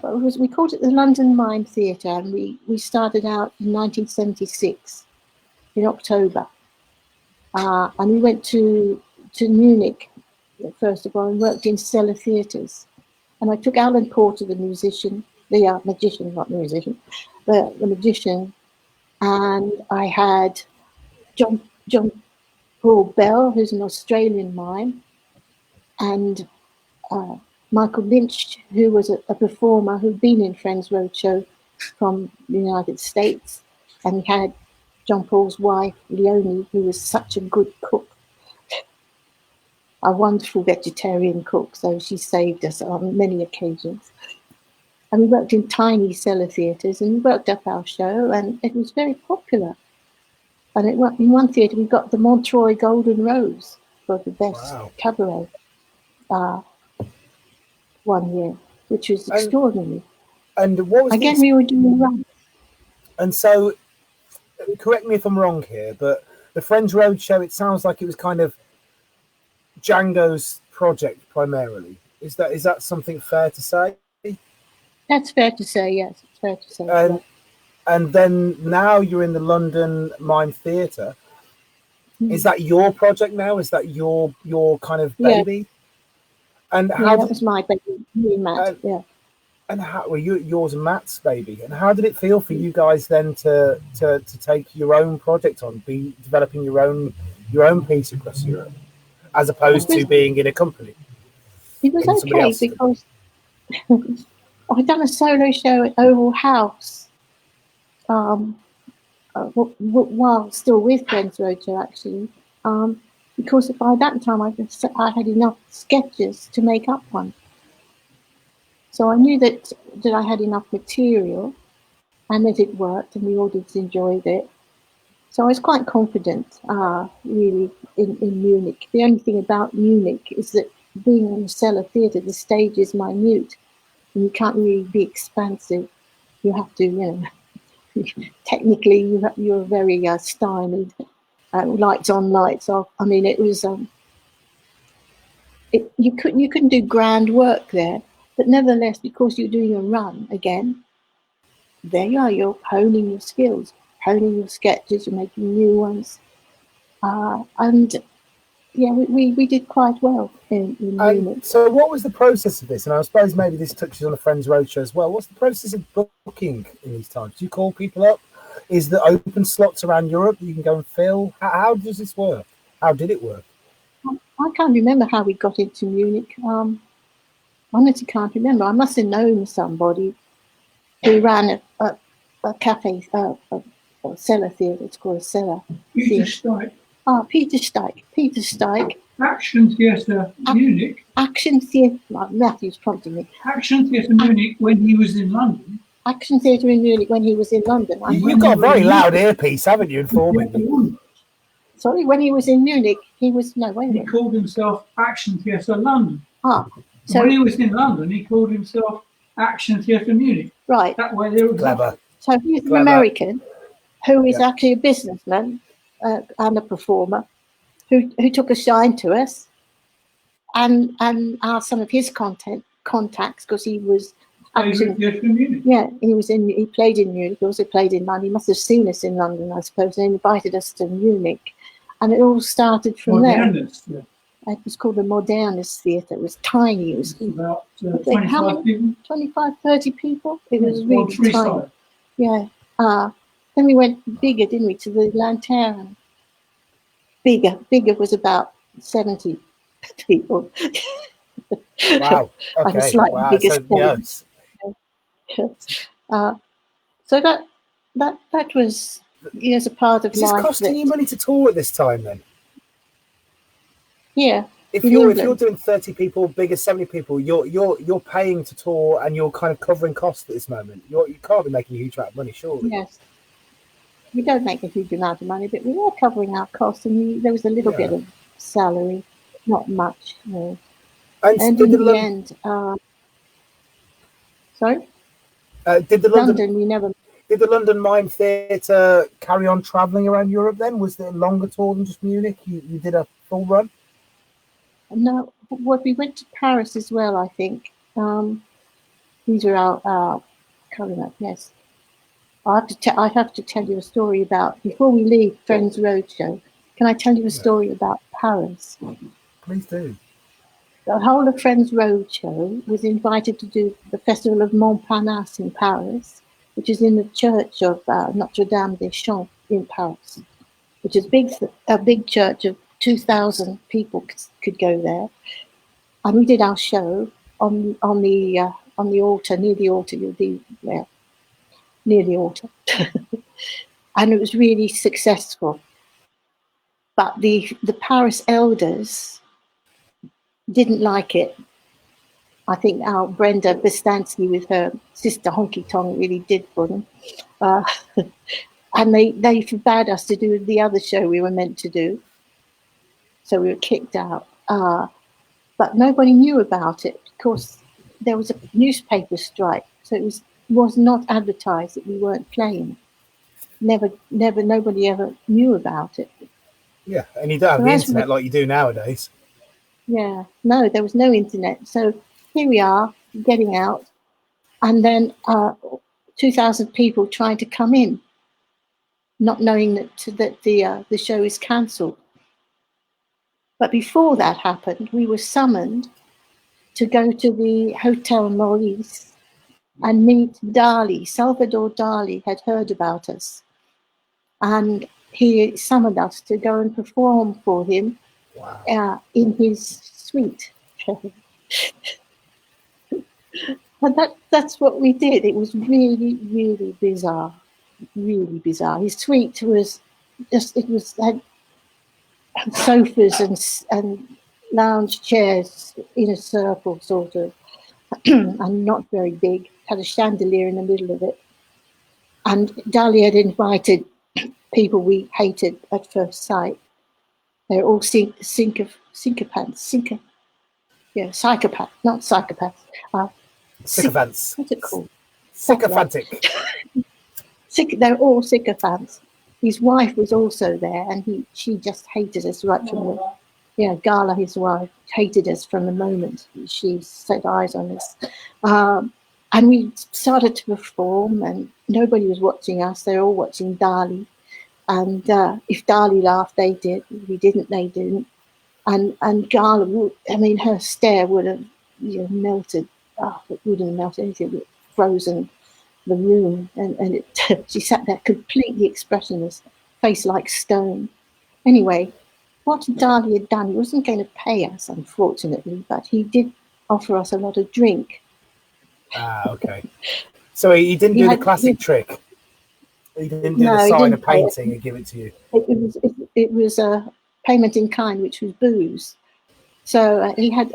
We called it the London Mime Theatre, and we started out in 1976 in October, and we went to Munich first of all and worked in cellar theatres. And I took Alan Porter, the magician, and I had John Paul Bell, who's an Australian mime, and Michael Lynch, who was a performer who'd been in Friends Roadshow from the United States, and we had John Paul's wife, Leonie, who was such a good cook, a wonderful vegetarian cook, so she saved us on many occasions. And we worked in tiny cellar theatres, and we worked up our show, and it was very popular. And in one theatre, we got the Montreuil Golden Rose for the best cabaret one year, which was extraordinary. And what was again? We were doing right. And so, correct me if I'm wrong here, but the Friends Roadshow, it sounds like it was kind of Django's project primarily. Is that something fair to say? That's fair to say. Yes, it's fair to say. And then now you're in the London Mime Theatre. Is that your project now? Is that your kind of baby? And how that was my baby, me and Matt. And how were yours and Matt's baby? And how did it feel for you guys then to take your own project on, be developing your own piece across Europe, as opposed to being in a company? It was okay because I'd done a solo show at Oval House while still with Friends Roadshow, actually, because by that time I had enough sketches to make up one. So I knew that I had enough material and that it worked and the audience enjoyed it. So I was quite confident, really, in Munich. The only thing about Munich is that being in a cellar theatre, the stage is minute and you can't really be expansive. You have to, technically you're very stymied. Lights on, lights off. I mean, it was you couldn't do grand work there, but nevertheless, because you're doing a run again, there you are. You're honing your skills, honing your sketches, you're making new ones, and yeah, we did quite well in Munich. So, what was the process of this? And I suppose maybe this touches on the Friends Roadshow as well. What's the process of booking in these times? Do you call people up? Is there open slots around Europe that you can go and fill? How does this work? How did it work? I can't remember how we got into Munich. Honestly, can't remember. I must have known somebody who ran a cafe, a cellar theatre. It's called a cellar. Peter Steik. Peter Steik. Peter Steik. Action Theatre Munich. Action Theatre. Matthew's prompting me. Action Theatre Munich when he was in London. Action Theatre in Munich when he was in London. You've got a very loud earpiece, haven't you, informing me? Sorry, when he was in Munich, he was He called himself Action Theatre London. So when he was in London, he called himself Action Theatre Munich. Right. That way they were clever. So he's an American who is actually a businessman and a performer who took a shine to us and asked some of his contacts because he was actually, he played in Munich. He also played in London. He must have seen us in London, I suppose, and invited us to Munich. And it all started from there. It was called the Modernist Theatre. It was tiny. It was about 25 people. 25, 30 people. It was really tiny. Yeah. Then we went bigger, didn't we, to the Lantern. Bigger was about 70 people. Wow. Okay. On a slightly bigger stage. So that was as a part of life. Is this costing you money to tour at this time then? Yeah. If you're doing 30 people, bigger 70 people, you're paying to tour and you're kind of covering costs at this moment. You can't be making a huge amount of money, surely. Yes. We don't make a huge amount of money, but we are covering our costs, and there was a little bit of salary, not much. No. And in the end, sorry? Did the London Mime Theatre carry on travelling around Europe then? Was there a longer tour than just Munich? You did a full run? No, we went to Paris as well, I think. These are our coming up, yes. I have to tell you a story about, before we leave Friends Roadshow, can I tell you a story about Paris? Please do. The whole of Friends Roadshow was invited to do the Festival of Montparnasse in Paris, which is in the church of Notre Dame des Champs in Paris, which is a big church of 2,000 people could go there. And we did our show on the altar, near the altar, near the altar. And it was really successful. But the Paris elders didn't like it. I think our Brenda Bistansky with her sister Honky Tonk really did for them. And they forbade us to do the other show we were meant to do. So we were kicked out. But nobody knew about it because there was a newspaper strike. So it was not advertised that we weren't playing. Nobody ever knew about it. Yeah, and you don't have the internet like you do nowadays. Yeah, no, there was no internet. So here we are, getting out, and then 2,000 people trying to come in, not knowing that the show is cancelled. But before that happened, we were summoned to go to the Hotel Maurice and meet Dali. Salvador Dali had heard about us, and he summoned us to go and perform for him. Wow. In his suite. And that's what we did. It was really, really bizarre. Really bizarre. His suite was just, it was had sofas and lounge chairs in a circle, sort of, and not very big. Had a chandelier in the middle of it. And Dali had invited people we hated at first sight. They're all psychopaths, not psychopaths. Sycophants. What's it called? Sycophantic. They're all sycophants. His wife was also there, and she just hated us right from the, Gala, his wife, hated us from the moment she set eyes on us. And we started to perform, and nobody was watching us. They were all watching Dali. And if Dali laughed, they did. If we didn't, they didn't. And Gala, her stare would have melted. Oh, it wouldn't have melted anything. It would have frozen the room. And she sat there completely expressionless, face like stone. Anyway, what Dali had done, he wasn't going to pay us, unfortunately, but he did offer us a lot of drink. Okay. So he didn't do the classic trick. He didn't do the sign of painting and give it to you. It was a payment in kind, which was booze. So he had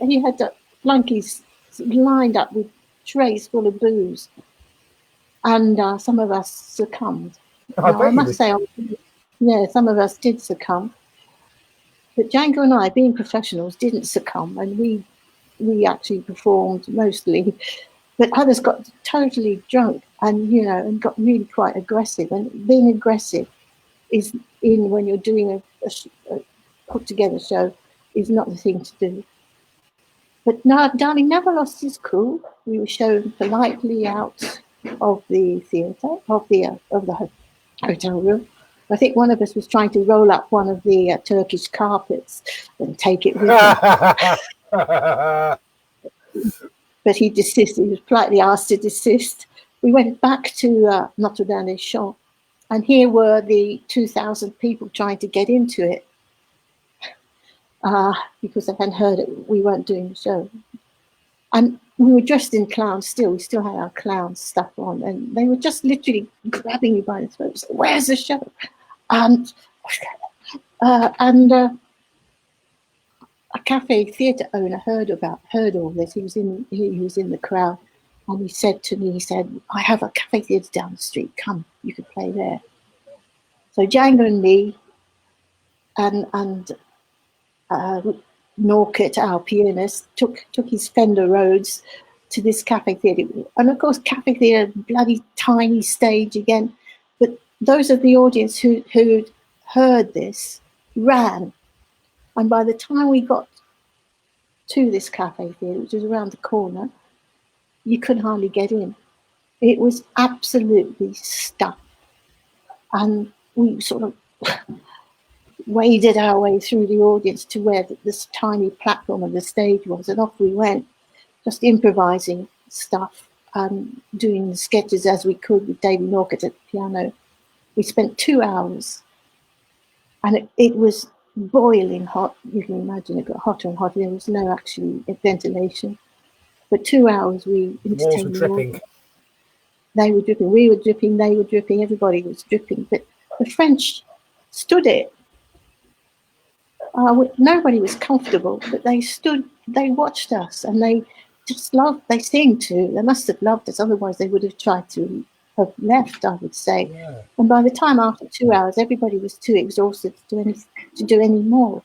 flunkies lined up with trays full of booze, and some of us succumbed. I must say, some of us did succumb, but Jango and I, being professionals, didn't succumb, and we actually performed mostly. But others got totally drunk and got really quite aggressive. And being aggressive is when you're doing a put together show is not the thing to do. But no, Dali never lost his cool. We were shown politely out of the theatre, of the hotel room. I think one of us was trying to roll up one of the Turkish carpets and take it with him. But he desisted. He was politely asked to desist. We went back to Notre Dame des Champs, and here were the 2,000 people trying to get into it because they hadn't heard it. We weren't doing the show. And we were dressed in clowns still. We still had our clown stuff on, and they were just literally grabbing you by the throat. Where's the show? And a cafe theatre owner heard all this. He was in the crowd, and he said to me, I have a cafe theatre down the street. Come, you could play there. So Jango and me and Norkett, our pianist, took his Fender Rhodes to this cafe theatre. And of course, cafe theatre, bloody tiny stage again. But those of the audience who'd heard this ran. And by the time we got to this cafe theatre, which was around the corner, you could hardly get in. It was absolutely stuffed. And we sort of waded our way through the audience to where this tiny platform of the stage was, and off we went, just improvising stuff and doing the sketches as we could with David Norkett at the piano. We spent 2 hours, and it was boiling hot. You can imagine it got hotter and hotter. There was no actually ventilation. But 2 hours we entertained the audience. They were dripping, we were dripping, they were dripping, everybody was dripping. But the French stood it. Nobody was comfortable, but they stood, they watched us, and they just loved, they seemed to, they must have loved us, otherwise they would have tried to have left, I would say. Yeah. And by the time after 2 hours, everybody was too exhausted to do any more.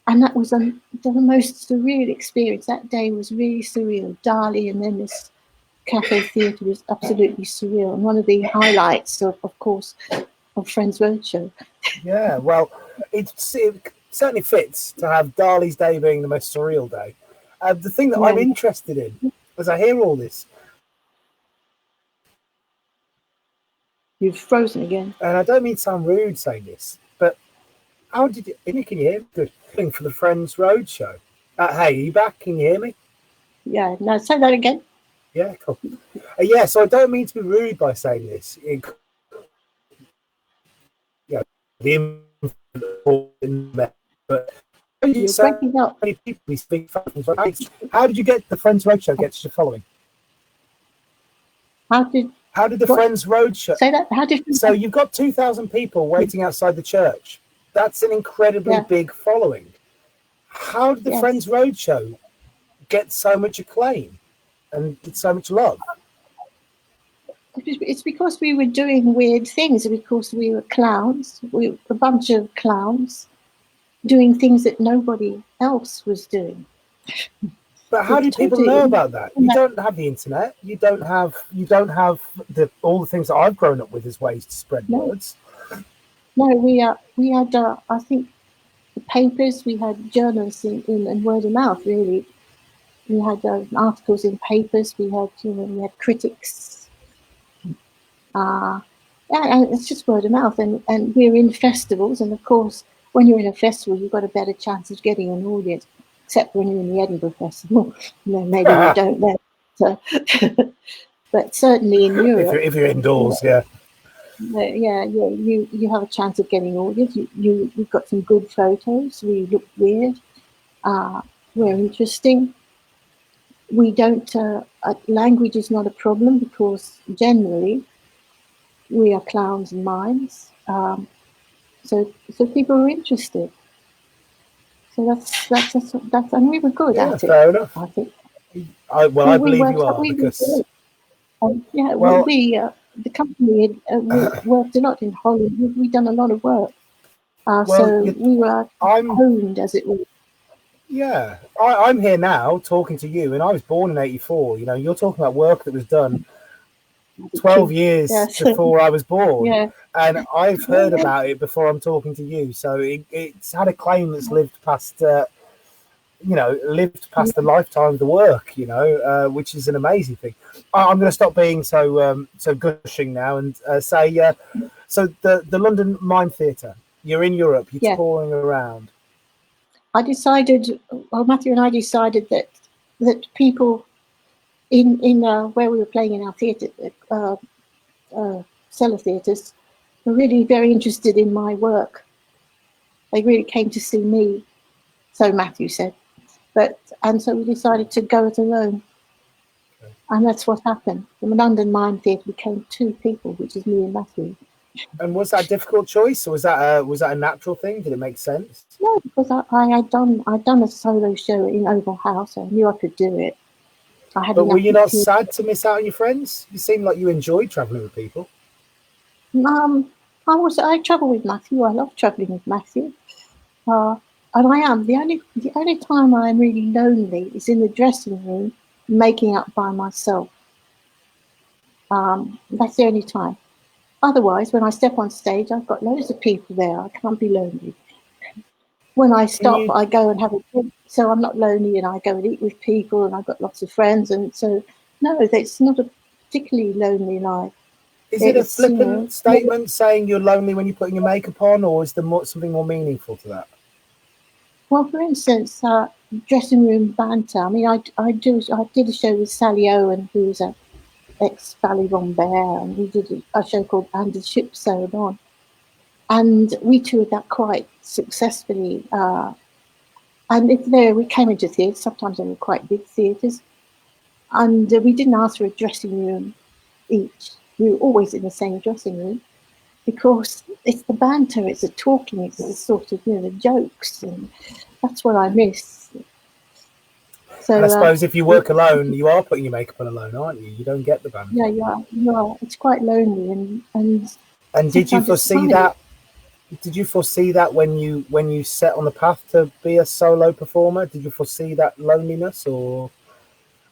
And that was the most surreal experience. That day was really surreal. Dali and then this cafe theatre was absolutely surreal. And one of the highlights, of course, of Friends Roadshow. Yeah, well, it certainly fits to have Dali's day being the most surreal day. The thing that I'm interested in, as I hear all this... You've frozen again. And I don't mean to sound rude saying this, but how did you... Can you hear me? Good. For the Friends Roadshow. Hey, are you back? Can you hear me? Yeah, no, say that again. Yeah, cool. Yeah, so I don't mean to be rude by saying this. The but You're so breaking up. many people we speak. How did you get the Friends Roadshow get such a following? How did the what? Friends Roadshow? Say that? How did So you've got 2,000 people waiting outside the church. That's an incredibly Yeah. big following. How did the Yes. Friends Roadshow get so much acclaim and so much love? It's because we were doing weird things, because we were clowns. We were a bunch of clowns doing things that nobody else was doing. But how do people know about that? You don't have the internet. You don't have all the things that I've grown up with as ways to spread words. No, we had I think the papers. We had journalists in word of mouth. Really, we had articles in papers. We had critics. And it's just word of mouth, and we're in festivals, and of course, when you're in a festival, you've got a better chance of getting an audience. Except when you're in the Edinburgh Festival, maybe you don't know. So, but certainly in Europe, if you're indoors, you have a chance of getting audience. You've got some good photos. We look weird. We're interesting. We don't. Language is not a problem because generally we are clowns and mimes. So people are interested. So that's and we were good at it. Fair enough. I think. I believe you are because. The company we worked a lot in Holland. We've done a lot of work. We were honed, as it were. Yeah, I'm here now talking to you, and I was born in '84. You know, you're talking about work that was done 12 years before I was born, and I've heard about it before I'm talking to you. So it's had a claim that's lived past, the lifetime of the work. Which is an amazing thing. I'm going to stop being so gushing now and say, so the London Mime Theatre. You're in Europe. You're touring around. Matthew and I decided that people in where we were playing in our theatre, cellar theatres, were really very interested in my work. They really came to see me, so Matthew said. And so we decided to go it alone. Okay. And that's what happened. The London Mime Theatre became 2 people, which is me and Matthew. And was that a difficult choice, or was that a natural thing? Did it make sense? No, because I'd done a solo show in Oval House. I knew I could do it. But were you not sad to miss out on your friends? You seemed like you enjoyed travelling with people. I travel with Matthew. I love travelling with Matthew. And I am. The only time I'm really lonely is in the dressing room, making up by myself. That's the only time. Otherwise, when I step on stage, I've got loads of people there. I can't be lonely. When I stop, I go and have a drink, so I'm not lonely, and I go and eat with people, and I've got lots of friends, and so no, it's not a particularly lonely life. Is it a flippant statement saying you're lonely when you're putting your makeup on, or is there something more meaningful to that? Well, for instance, dressing room banter. I mean, I did a show with Sally Owen, who's an ex-Ballet Bear, and we did a show called And the Ship Sailed On. And we toured that quite successfully. And we came into theatres, sometimes they were quite big theatres, and we didn't ask for a dressing room each. We were always in the same dressing room because it's the banter, it's the talking, it's the sort of, the jokes, and that's what I miss. So and I suppose if you work alone, you are putting your makeup on alone, aren't you? You don't get the banter. Yeah, you are. It's quite lonely, and did you foresee that? Did you foresee that when you set on the path to be a solo performer? Did you foresee that loneliness, or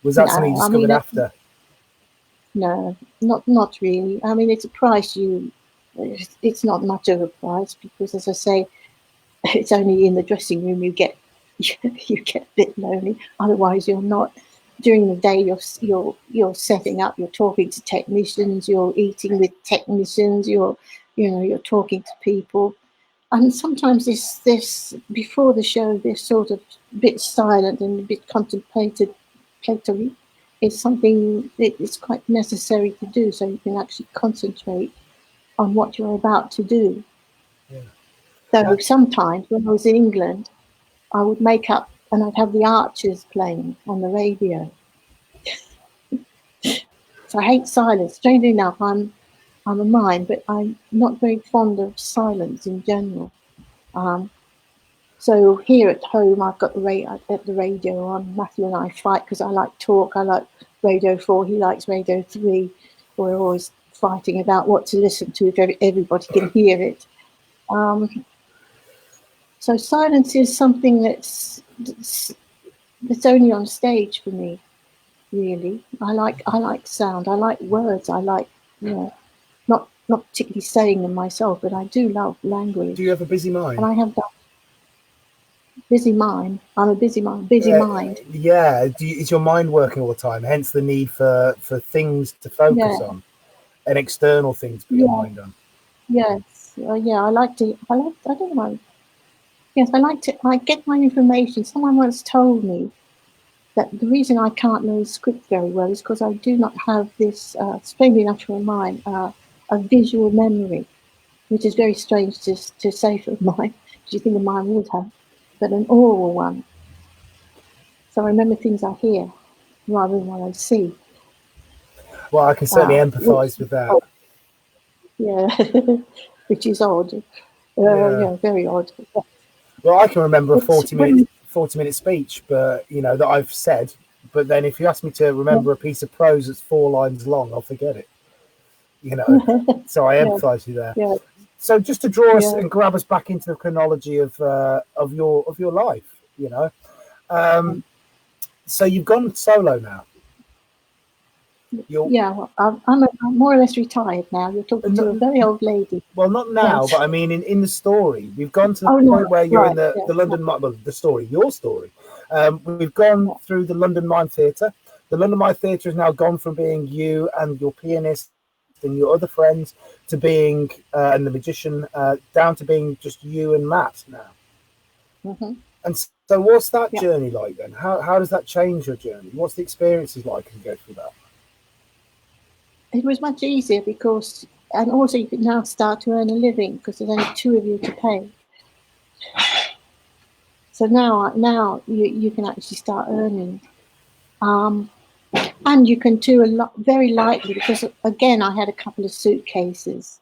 was that something you discovered after? No, not really. I mean, it's a price it's not much of a price because, as I say, it's only in the dressing room you get a bit lonely. Otherwise, you're not. During the day, you're setting up. You're talking to technicians. You're eating with technicians. You're talking to people. And sometimes this before the show, they're sort of a bit silent and a bit contemplatory. is something that is quite necessary to do, so you can actually concentrate on what you're about to do. Yeah. So sometimes when I was in England, I would make up and I'd have the Archers playing on the radio. So I hate silence. Strangely enough, I'm a mime, but I'm not very fond of silence in general. So here at home, I've got the radio on. Matthew and I fight because I like talk. I like Radio 4. He likes Radio 3. We're always fighting about what to listen to if everybody can hear it. So silence is something that's only on stage for me. Really, I like sound. I like words. I like, not particularly saying them myself, but I do love language. Do you have a busy mind? And I have that busy mind. I'm a busy mind. Mind. Yeah. Is your mind working all the time? Hence the need for things to focus on, and external things to put your mind on. Yes. I like to. I don't know. Yes, I get my information. Someone once told me that the reason I can't learn script very well is because I do not have this, strangely enough for mine, a visual memory, which is very strange to say for mine, because you think a mime would have, but an oral one. So I remember things I hear rather than what I see. Well, I can certainly empathise with that. Yeah, which is odd. Very odd. Well, I can remember a 40-minute speech, but that I've said. But then, if you ask me to remember a piece of prose that's 4 lines long, I'll forget it. So I empathise with you there. Yeah. So just to draw us and grab us back into the chronology of your life, so you've gone solo now. I'm more or less retired now. You're talking to a very old lady. Well, not now, but I mean in the story. We've gone to the point where you're in the London Mime, the story, your story. We've gone through the London Mime Theatre. The London Mime Theatre has now gone from being you and your pianist and your other friends to being, and the magician, down to being just you and Matt now. Mm-hmm. And so what's that journey like then? How does that change your journey? What's the experiences like as you go through that? It was much easier because, and also you can now start to earn a living because there's only 2 of you to pay. So now you can actually start earning. And you can do a lot very lightly because, again, I had a couple of suitcases.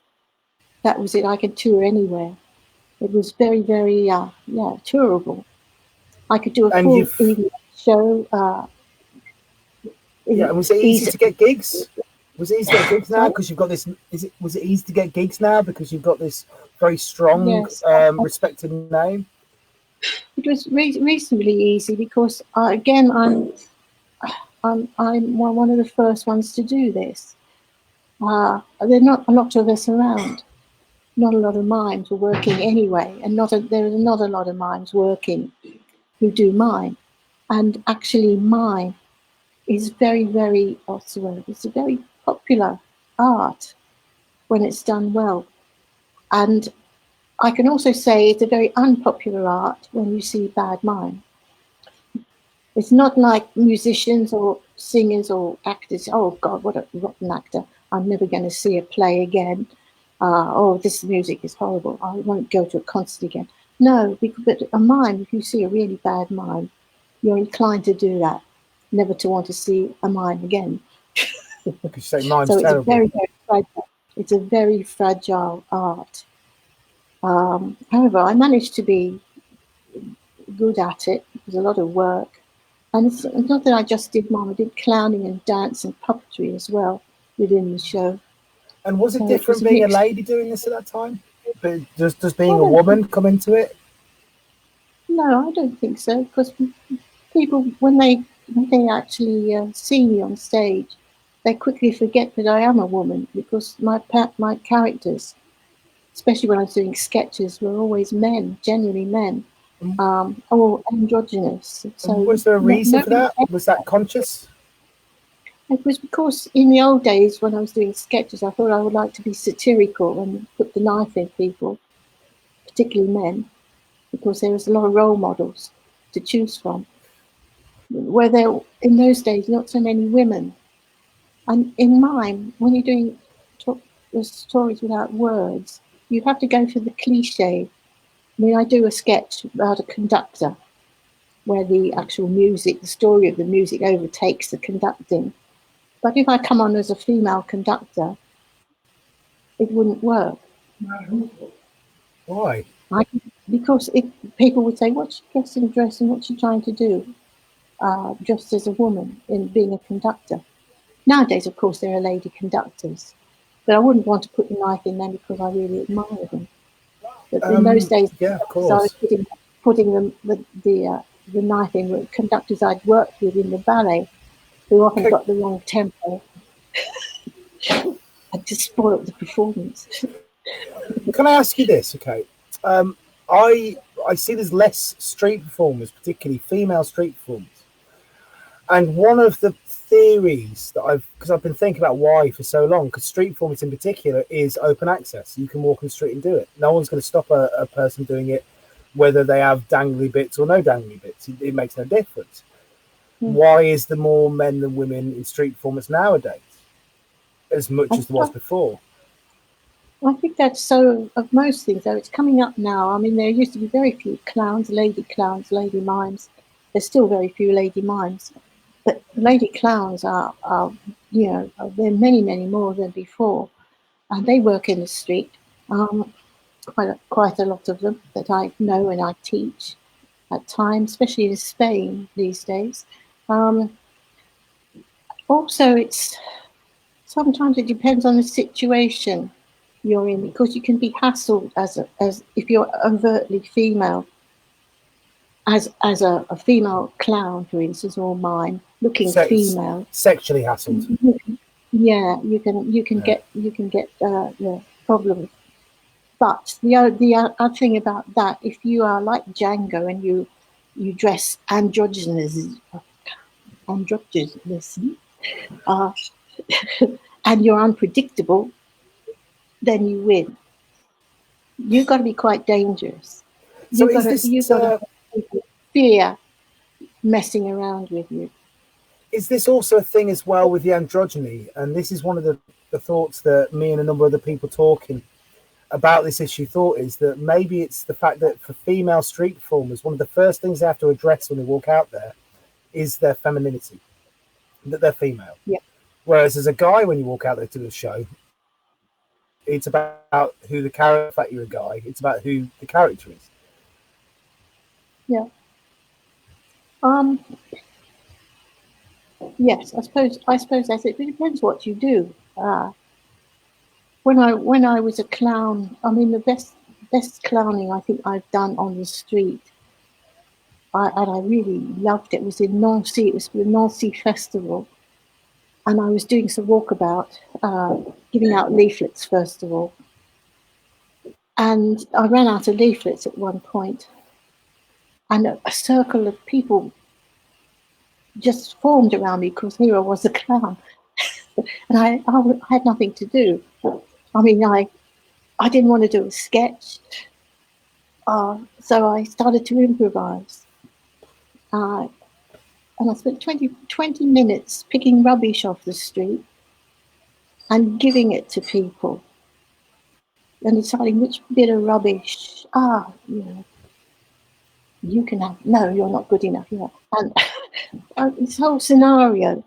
That was it. I could tour anywhere. It was very, very, tourable. I could do a full evening show. And was it easy to get gigs? Was it easy to get gigs now because you've got this? Was it easy to get gigs now because you've got this very strong, respected name? It was reasonably easy because, again, I'm one of the first ones to do this. There are not a lot of us around. Not a lot of mimes were working anyway, and there are not a lot of mimes working who do mime. And actually, mime is very, very, it's a very popular art when it's done well. And I can also say it's a very unpopular art when you see bad mime. It's not like musicians or singers or actors. Oh God, what a rotten actor. I'm never going to see a play again. This music is horrible. I won't go to a concert again. No, but a mime, if you see a really bad mime, you're inclined to do that. Never to want to see a mime again. Because you say mime's so terrible. Very, very fragile. It's a very fragile art. However, I managed to be good at it. It was a lot of work. And it's not that I just did mime, I did clowning and dance and puppetry as well within the show. And was it different being a lady doing this at that time? But does being a woman come into it? No, I don't think so. Because people, when they actually see me on stage, they quickly forget that I am a woman because my characters, especially when I was doing sketches, were always men, generally men, or androgynous. So was there a reason for that? Was that conscious? It was because in the old days when I was doing sketches, I thought I would like to be satirical and put the knife in people, particularly men, because there was a lot of role models to choose from. where there in those days not so many women. And in mime, when you're doing the stories without words, you have to go for the cliche. I mean, I do a sketch about a conductor where the actual music, the story of the music overtakes the conducting. But if I come on as a female conductor, it wouldn't work. Why? Because people would say, what's she dressing, what's she trying to do? Dressed as a woman in being a conductor. Nowadays, of course, there are lady conductors, but I wouldn't want to put the knife in them because I really admire them. But in those days, yeah, of course. I was putting the knife in with conductors I'd worked with in the ballet, who often got the wrong tempo. I just spoiled the performance. Can I ask you this? Okay, I see there's less street performers, particularly female street performers, and one of the theories that because I've been thinking about why for so long, because street performance in particular is open access. You can walk on the street and do it. No one's going to stop a person doing it, whether they have dangly bits or no dangly bits. It makes no difference. Why is there more men than women in street performance nowadays, as much as there was before? I think that's so of most things, though. It's coming up now. I mean, there used to be very few clowns, lady mimes. There's still very few lady mimes. But lady clowns are there are many, many more than before. And they work in the street. Quite a lot of them that I know and I teach at times, especially in Spain these days. Also, sometimes it depends on the situation you're in, because you can be hassled as if you're overtly female, as a female clown, for instance, or mime, looking female, sexually hassled. Yeah, you can get problems. But the other thing about that, if you are like Jango and you dress androgynously, and you're unpredictable, then you win. You've got to be quite dangerous. You've got to fear messing around with you. Is this also a thing as well with the androgyny? And this is one of the thoughts that me and a number of other people talking about this issue thought, is that maybe it's the fact that for female street performers, one of the first things they have to address when they walk out there is their femininity, that they're female. Yeah. Whereas as a guy, when you walk out there to the show, it's about who the character, the fact you're a guy, it's about who the character is. Yeah. Yes, I suppose that's it. It depends what you do. When I was a clown, I mean, the best clowning I think I've done on the street, and I really loved it, was in Nancy. It was the Nancy Festival, and I was doing some walkabout, giving out leaflets first of all, and I ran out of leaflets at one point, and a circle of people just formed around me because here I was a clown, and I had nothing to do. I mean, I didn't want to do a sketch, so I started to improvise. And I spent 20 minutes picking rubbish off the street and giving it to people and deciding which bit of rubbish, you can have, no, you're not good enough. Yeah. And this whole scenario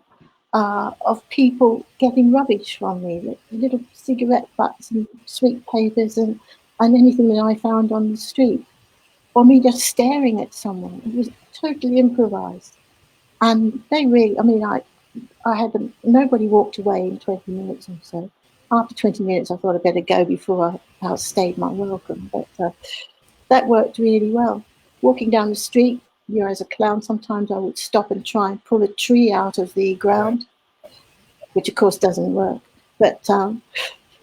of people getting rubbish from me, little cigarette butts and sweet papers and anything that I found on the street, or me just staring at someone. It was totally improvised. And they really, I mean, I had them, nobody walked away in 20 minutes or so. After 20 minutes, I thought I'd better go before I outstayed my welcome. But that worked really well. Walking down the street, as a clown, sometimes I would stop and try and pull a tree out of the ground, which of course doesn't work. But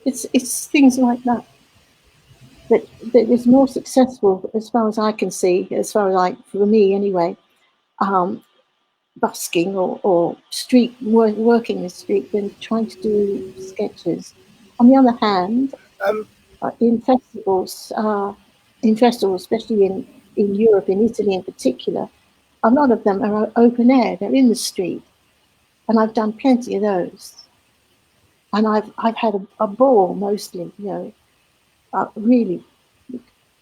it's things like that that is more successful, as far as I can see, for me anyway, busking or street working the street than trying to do sketches. On the other hand, in festivals, especially in Europe, in Italy in particular, a lot of them are open air, they're in the street, and I've done plenty of those. And I've had a ball mostly, you know, really.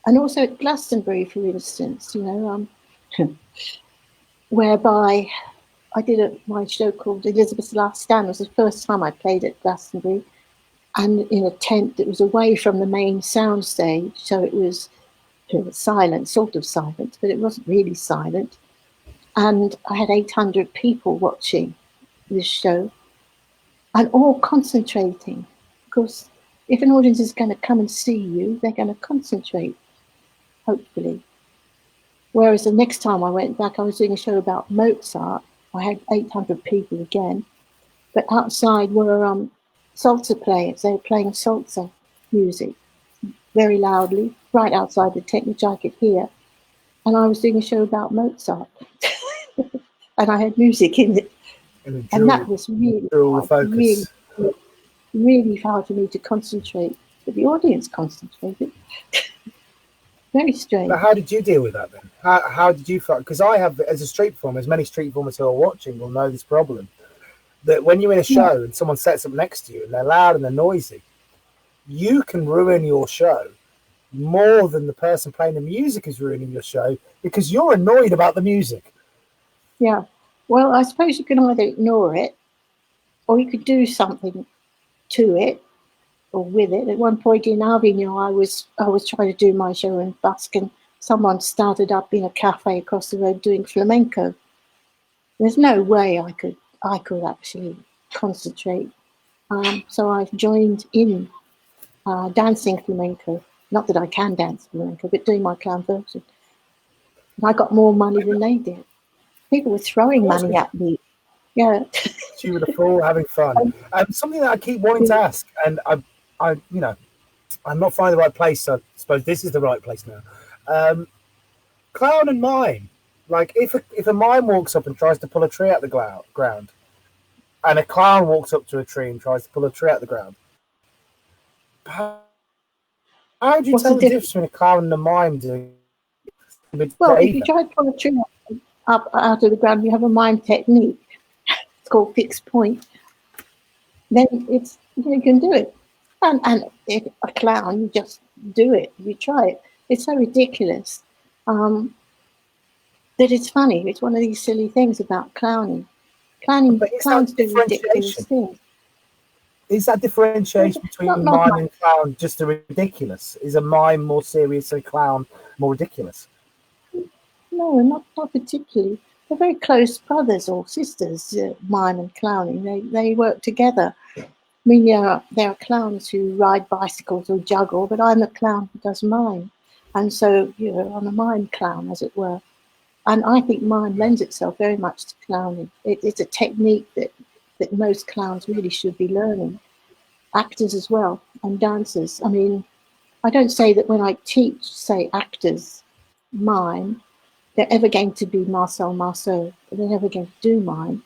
And also at Glastonbury, for instance, you know, whereby I did my show called Elizabeth's Last Stand. It was the first time I played at Glastonbury, and in a tent that was away from the main sound stage, so it was silent, sort of silent, but it wasn't really silent. And I had 800 people watching this show, and all concentrating, because if an audience is going to come and see you, they're going to concentrate, hopefully. Whereas the next time I went back, I was doing a show about Mozart. I had 800 people again, but outside were salsa players. They were playing salsa music very loudly, right outside the tent, which I could hear. And I was doing a show about Mozart, and I had music in it. And that was really hard, really hard for me to concentrate. But the audience concentrated. Very strange. But how did you deal with that then? How did you feel? Because I have, as a street performer, as many street performers who are watching will know this problem, that when you're in a show and someone sets up next to you and they're loud and they're noisy, you can ruin your show more than the person playing the music is ruining your show, because you're annoyed about the music. Yeah. Well, I suppose you can either ignore it or you could do something to it or with it. At one point in Avignon, I was trying to do my show in Basque, and someone started up in a cafe across the road doing flamenco. There's no way I could actually concentrate. So I joined in dancing flamenco. Not that I can dance flamenco, but doing my clown version. And I got more money than they did. People were throwing money at me. Yeah. You were the fool having fun. Something that I keep wanting to ask, and I, you know, I'm not finding the right place. So I suppose this is the right place now. Clown and mime. Like if a mime walks up and tries to pull a tree out the ground, and a clown walks up to a tree and tries to pull a tree out the ground, how do you tell the difference between a clown and a mime doing? Well, if you try to pull a tree up out of the ground, you have a mime technique. It's called fixed point. Then you can do it. And if a clown, you just do it. You try it. It's so ridiculous that it's funny. It's one of these silly things about clowning. Clowns do ridiculous things. Is that differentiation between mime and clown just a ridiculous? Is a mime more serious and a clown more ridiculous? No, not particularly. They're very close brothers or sisters, mime and clowning. They work together. I mean, there are clowns who ride bicycles or juggle, but I'm a clown who does mime. And so, you know, I'm a mime clown, as it were. And I think mime lends itself very much to clowning. It's a technique that most clowns really should be learning. Actors as well, and dancers. I mean, I don't say that when I teach, say, actors mime, they're ever going to be Marcel Marceau. They're never going to do mime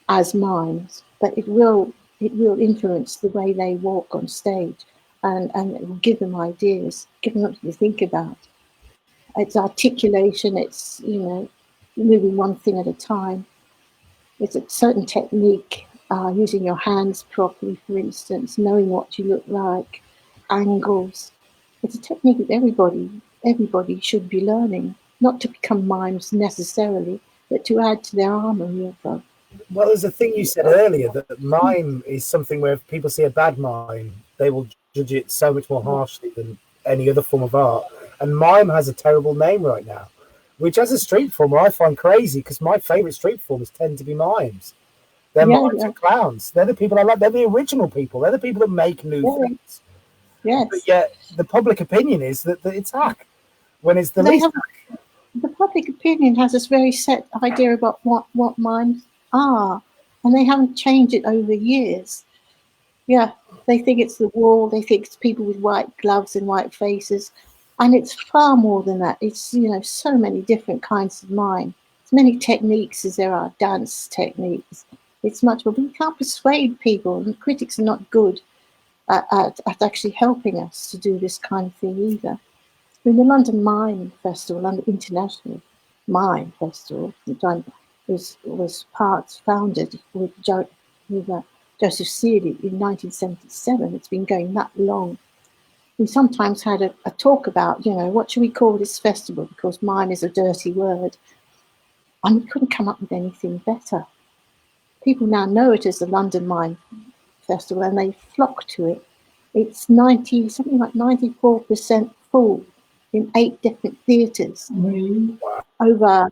as mimes, but it will influence the way they walk on stage, and it will give them ideas, give them something to think about. It's articulation, it's, you know, moving one thing at a time. It's a certain technique, using your hands properly, for instance, knowing what you look like, angles. It's a technique that everybody should be learning, not to become mimes necessarily, but to add to their armory of. Well, there's a thing you said earlier that mime is something where if people see a bad mime, they will judge it so much more harshly than any other form of art. And mime has a terrible name right now, which as a street performer I find crazy, because my favourite street performers tend to be mimes. They're mimes and clowns. They're the people I like. They're the original people. They're the people that make new things. Yes. But yet the public opinion is that it's hack, when it's the least hack. The public opinion has this very set idea about what mimes are, and they haven't changed it over years. Yeah, they think it's the wall. They think it's people with white gloves and white faces. And it's far more than that. It's, you know, so many different kinds of mime. As many techniques as there are dance techniques. It's much more, but we can't persuade people, and critics are not good at actually helping us to do this kind of thing either. In the London Mime Festival, London International Mime Festival, was founded with Joseph Seeley in 1977. It's been going that long. We sometimes had a talk about, what should we call this festival? Because mime is a dirty word. And we couldn't come up with anything better. People now know it as the London Mime Festival, and they flock to it. It's something like 94% full in 8 different theatres over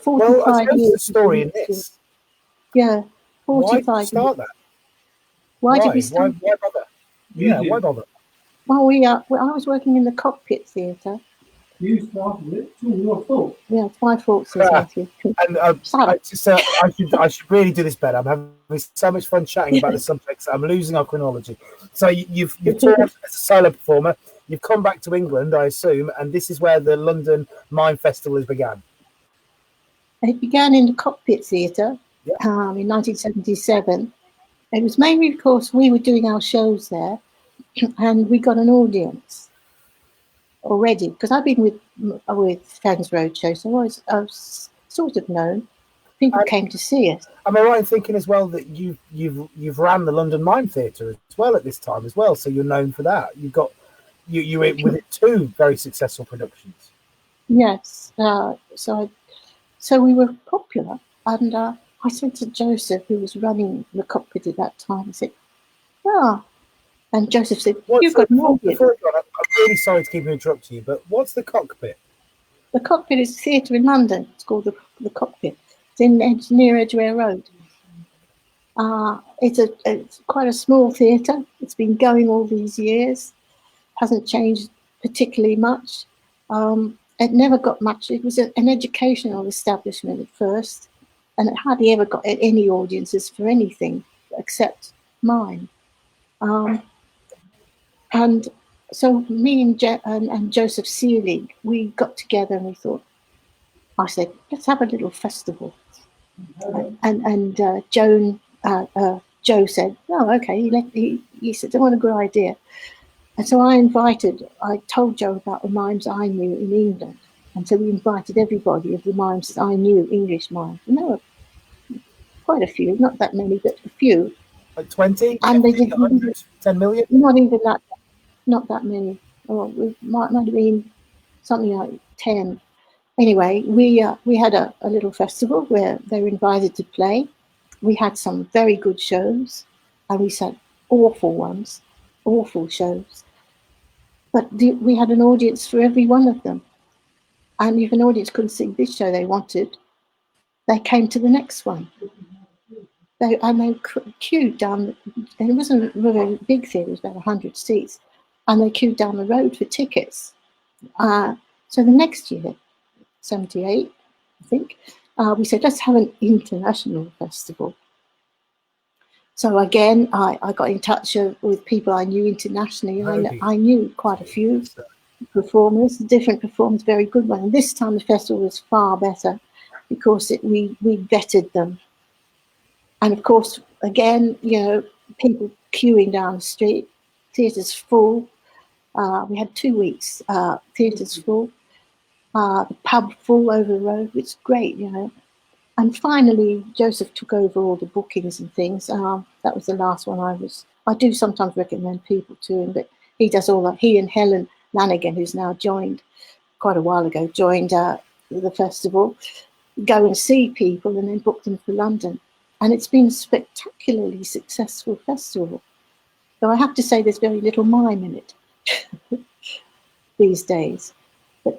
45 well, I suppose years. the story in this. Yeah, 45 Why start years. that? Why did we start? Why bother? Yeah, why bother? Well, I was working in the Cockpit Theatre. You started it. It's all your fault. Yeah, it's my fault, says Matthew. And I should really do this better. I'm having so much fun chatting about the subjects. I'm losing our chronology. So you've toured as a solo performer. You've come back to England, I assume, and this is where the London Mime Festival began. It began in the Cockpit Theatre in 1977. It was mainly because we were doing our shows there, and we got an audience already. Because I've been with Fans Roadshow, so I was sort of known. People came to see us. Am I right in thinking as well that you've ran the London Mime Theatre as well at this time as well? So you're known for that. You've got you were with 2 very successful productions. Yes. So we were popular, and I said to Joseph, who was running the Cockpit at that time, I said, and Joseph said, you've got an audience. I'm really sorry to keep interrupting you, but what's the Cockpit? The Cockpit is a theatre in London. It's called the Cockpit. It's near Edgware Road. It's quite a small theatre. It's been going all these years. Hasn't changed particularly much. It never got much. It was an educational establishment at first, and it hardly ever got any audiences for anything except mine. And so me and Joseph Seeley, we got together and we thought, I said, let's have a little festival. And Joe said, oh, okay. He said, what a good idea. And so I told Joe about the mimes I knew in England. And so we invited everybody of the mimes that I knew, English mimes. And there were quite a few, not that many, but a few. Like 20? And they did 10 million? Not even that, not that many. Or it might have been something like 10. Anyway, we had a little festival where they were invited to play. We had some very good shows, and we said awful shows. But we had an audience for every one of them. And if an audience couldn't see this show they wanted, they came to the next one. They queued down, and it wasn't a very big theatre, it was about 100 seats, and they queued down the road for tickets. So the next year, 78, I think, we said, let's have an international festival. So again, I got in touch with people I knew internationally. I knew quite a few performers, different performers, very good ones. And this time the festival was far better because we vetted them. And of course, again, people queuing down the street, theatres full. We had 2 weeks, theatres full, the pub full over the road, which is great, And finally, Joseph took over all the bookings and things. That was the last one I do sometimes recommend people to him, but he does all that. He and Helen Lanigan, who's now joined quite a while ago, joined the festival, go and see people and then book them for London. And it's been a spectacularly successful festival. So I have to say there's very little mime in it these days. But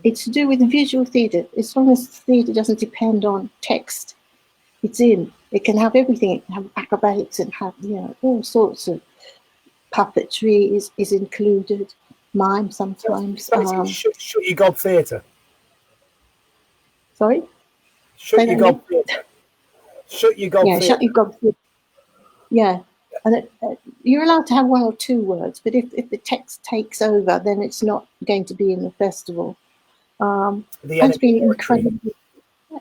it's to do with the visual theatre. As long as the theatre doesn't depend on text, it's in. It can have everything. It can have acrobatics and have, all sorts of puppetry is included. Mime sometimes. Shut your gob theatre. Sorry? Shut your gob theatre. Shut your gob theatre. Shut your gob theatre. Yeah. And you're allowed to have 1 or 2 words, but if the text takes over, then it's not going to be in the festival. It's been incredible.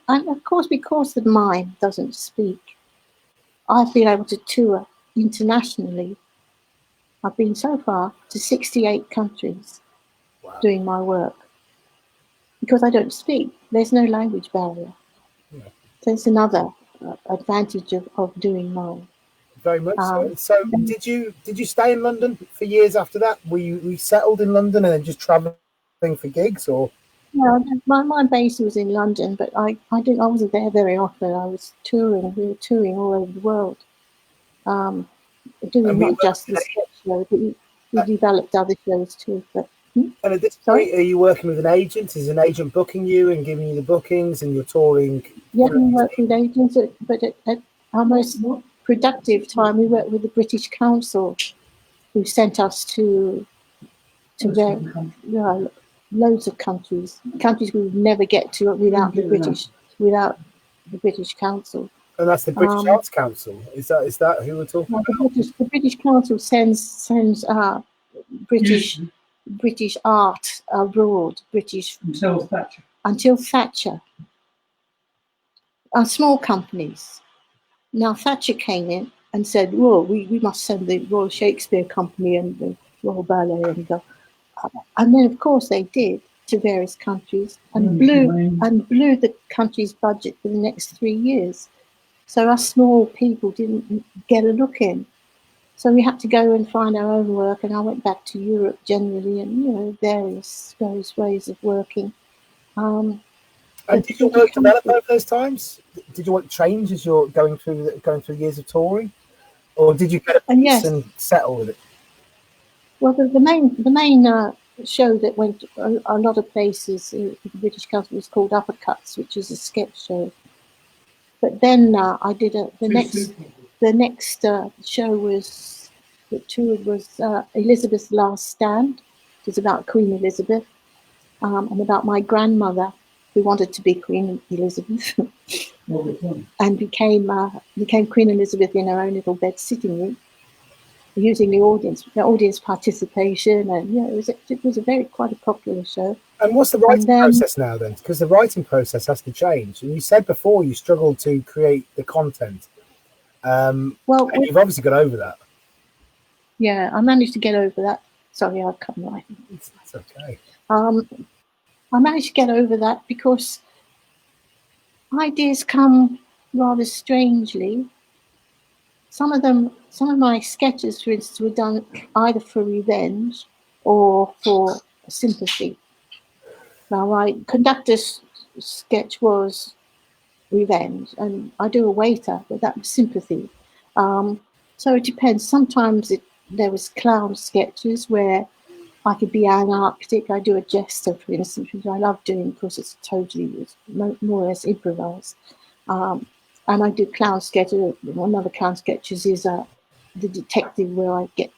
And of course, because the mime doesn't speak, I've been able to tour internationally. I've been so far to 68 countries doing my work because I don't speak. There's no language barrier. Yeah. So it's another advantage of doing mime. Very much so. Um, So, did you stay in London for years after that? Were you settled in London and then just traveling for gigs, or? yeah, my base was in London, but I wasn't there very often. I was touring. We were touring all over the world, doing And we not work just the sketch show, but we developed other shows too. But And at this sorry, point, are you working with an agent? Is an agent booking you and giving you the bookings, and you're touring? yeah, we work with agents, but at our most productive time, we worked with the British Council, who sent us to their loads of countries we would never get to without the British Council. And that's the British Arts Council. Is that who we're talking Now about? the British Council sends British art abroad. Until Thatcher. Small companies. Now Thatcher came in and said, "Well, we must send the Royal Shakespeare Company and the Royal Ballet and then of course they did to various countries and blew the country's budget for the next 3 years. So us small people didn't get a look in. So we had to go and find our own work, and I went back to Europe generally, and various ways of working. And did your work develop over those times? Did your work change as you're going through years of touring, or did you get a piece and settle with it? Well, the main show that went a lot of places in the British Council was called Uppercuts, which is a sketch show. But then I did the next show that toured was Elizabeth's Last Stand. It was about Queen Elizabeth and about my grandmother who wanted to be Queen Elizabeth and became Queen Elizabeth in her own little bed sitting room, using the audience participation, and it was quite a popular show. And what's the writing process now then? Because the writing process has to change. And you said before you struggled to create the content. And you've obviously got over that. Yeah, I managed to get over that. Sorry, I've come right. It's okay. I managed to get over that because ideas come rather strangely. Some of my sketches, for instance, were done either for revenge or for sympathy. Now, my conductor's sketch was revenge, and I do a waiter, but that was sympathy. So it depends. Sometimes there was clown sketches where I could be anarchic. I do a jester, for instance, which I love doing because it's more or less improvised. And I do clown sketches. One of the clown sketches is the detective, where I get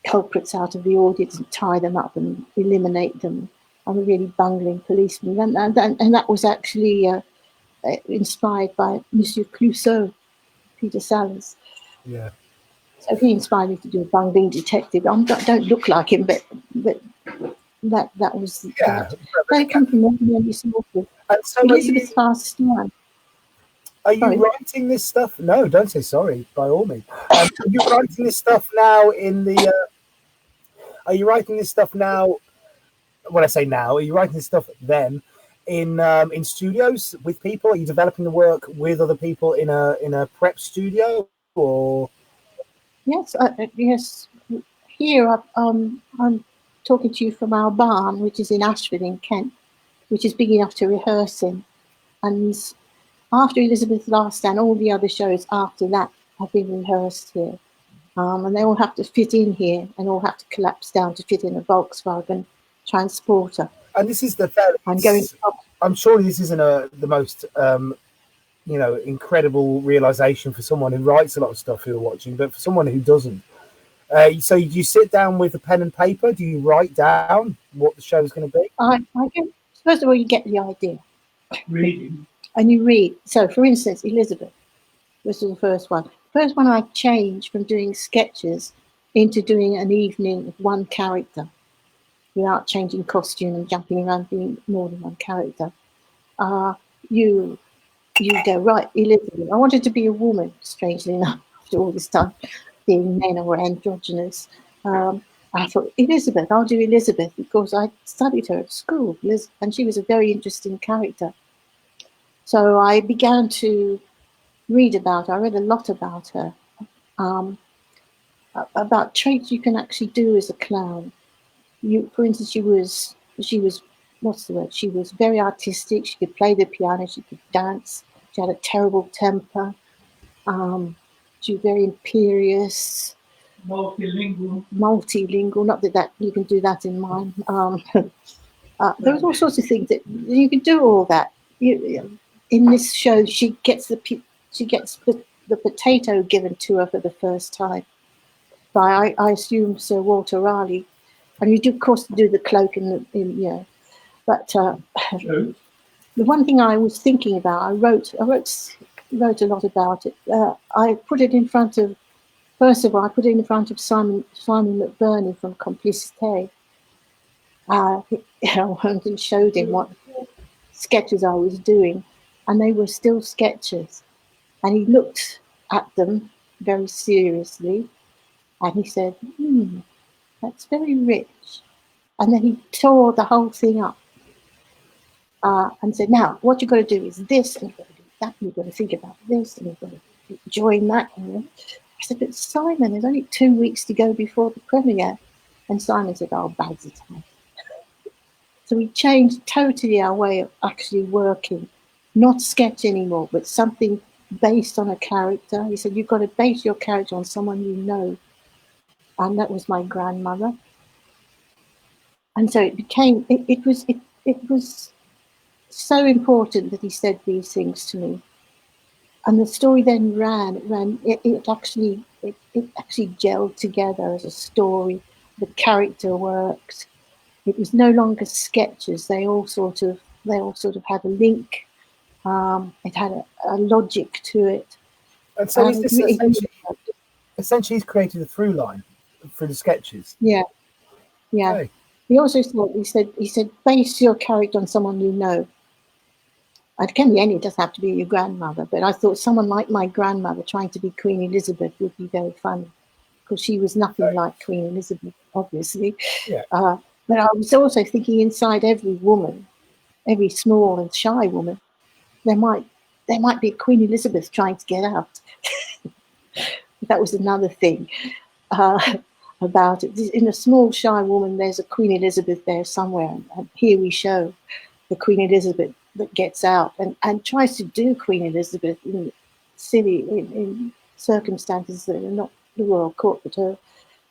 culprits out of the audience and tie them up and eliminate them. I'm a really bungling policeman, and that was actually inspired by Monsieur Clouseau, Peter Sellers. Yeah. So he inspired me to do a bungling detective. I don't look like him, but that was that. They come from many sources. So Elizabeth's Last Stand. Are you writing this stuff? No, don't say sorry, by all means. Are you writing this stuff now are you writing this stuff now? When I say now, are you writing this stuff then in studios with people? Are you developing the work with other people in a prep studio, or? Yes, yes. Here I'm talking to you from our barn, which is in Ashford in Kent, which is big enough to rehearse in. And after Elizabeth's Last Stand, all the other shows after that have been rehearsed here. And they all have to fit in here and all have to collapse down to fit in a Volkswagen Transporter. And this is I'm sure this isn't the most incredible realization for someone who writes a lot of stuff who are watching, but for someone who doesn't. So do you sit down with a pen and paper? Do you write down what the show is going to be? I do. First of all, you get the idea. Reading. And you read. So, for instance, Elizabeth, this is the first one. First one I changed from doing sketches into doing an evening of one character without changing costume and jumping around being more than one character. You go, right, Elizabeth. I wanted to be a woman, strangely enough, after all this time being men or androgynous. I thought, Elizabeth, I'll do Elizabeth, because I studied her at school, and she was a very interesting character. So I began to read about her. I read a lot about her, about traits you can actually do as a clown. For instance, she was, what's the word? She was very artistic. She could play the piano. She could dance. She had a terrible temper. She was very imperious. Multilingual. Not that you can do that in mine. There was all sorts of things that you could do. All that. In this show, she gets the potato given to her for the first time by I assume Sir Walter Raleigh, and you do of course do the cloak But the one thing I was thinking about, I wrote a lot about it. I put it in front of. First of all, I put it in front of Simon McBurney from Complicité. I went and showed him what sketches I was doing, and they were still sketches. And he looked at them very seriously, and he said, that's very rich. And then he tore the whole thing up and said, now, what you've got to do is this, and you've got to do that, and you've got to think about this, and you've got to join that. I said, but Simon, there's only 2 weeks to go before the premiere. And Simon said, oh, bags of time. So we changed totally our way of actually working, not sketch anymore, but something based on a character. He said, you've got to base your character on someone you know. And that was my grandmother. And so it became, it was so important that he said these things to me. And the story then it actually gelled together as a story. The character worked. It was no longer sketches. They all sort of had a link. It had a logic to it. And so is this essentially he's created a through line for the sketches? Yeah. Okay. He also said, base your character on someone you know. It can be any, it doesn't have to be your grandmother, but I thought someone like my grandmother trying to be Queen Elizabeth would be very funny, because she was nothing like Queen Elizabeth, obviously. Yeah. But I was also thinking inside every woman, every small and shy woman, there might be Queen Elizabeth trying to get out. That was another thing about it. In a small shy woman, there's a Queen Elizabeth there somewhere, and here we show the Queen Elizabeth that gets out and tries to do Queen Elizabeth in circumstances that are not the royal court, but her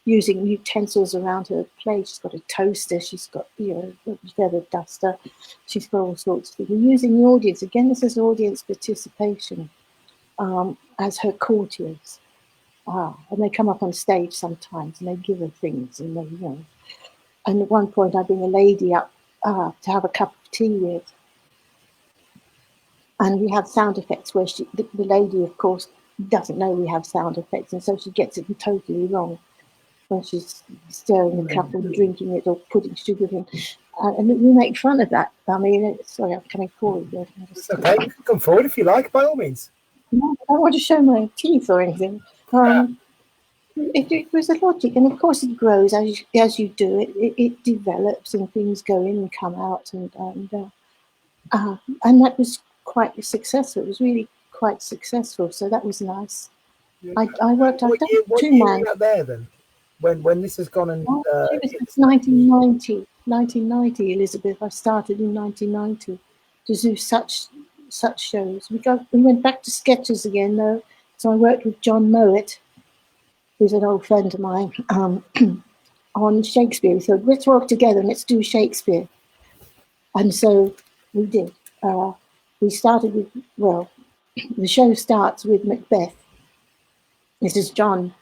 using utensils around her plate. She's got a toaster, she's got a feather duster, she's got all sorts of things. We're using the audience, again, this is audience participation, as her courtiers. And they come up on stage sometimes and they give her things, and and at one point I bring a lady up to have a cup of tea with. And we have sound effects where the lady, of course, doesn't know we have sound effects, and so she gets it totally wrong when she's stirring the cup or drinking it or putting sugar in. And we make fun of that. I mean, sorry, I'm coming forward. It's okay, you can come forward if you like, by all means. No, I don't want to show my teeth or anything. It was a logic, and of course it grows as you do it. It develops, and things go in and come out, and that was quite successful. It was really quite successful, so that was nice. I worked. What year were you out there then? When this has gone and it's 1990, Elizabeth. I started in 1990 to do such shows. We went back to sketches again though. So I worked with John Mowat, who's an old friend of mine, on Shakespeare. So let's work together and let's do Shakespeare. And so we did. We started with, the show starts with Macbeth. This is John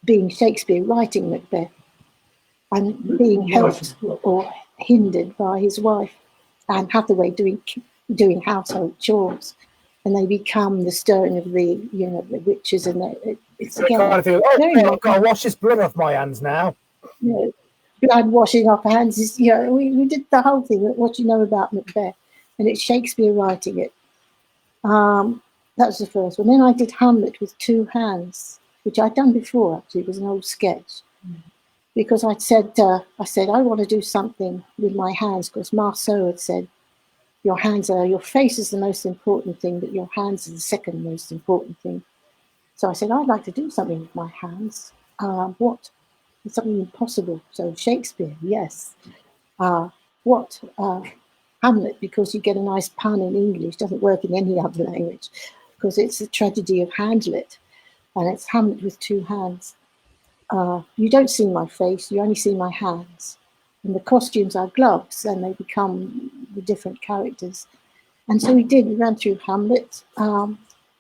being Shakespeare, writing Macbeth, and being helped or hindered by his wife, Anne Hathaway, doing household chores, and they become the stirring of the witches, and it's again, kind of feel, I've got to wash this blood off my hands now. Blood washing off hands is we did the whole thing. What you know about Macbeth, and it's Shakespeare writing it. That was the first one. Then I did Hamlet with two hands, which I'd done before, actually. It was an old sketch. because I said I want to do something with my hands, because Marceau had said your face is the most important thing, but your hands are the second most important thing. So I said I'd like to do something with my hands. What? Something impossible. So Shakespeare, yes. What? Hamlet, because you get a nice pun in English, doesn't work in any other language, because it's the tragedy of Hamlet, and it's Hamlet with two hands. You don't see my face, you only see my hands. And the costumes are gloves, and they become the different characters. And so we ran through Hamlet in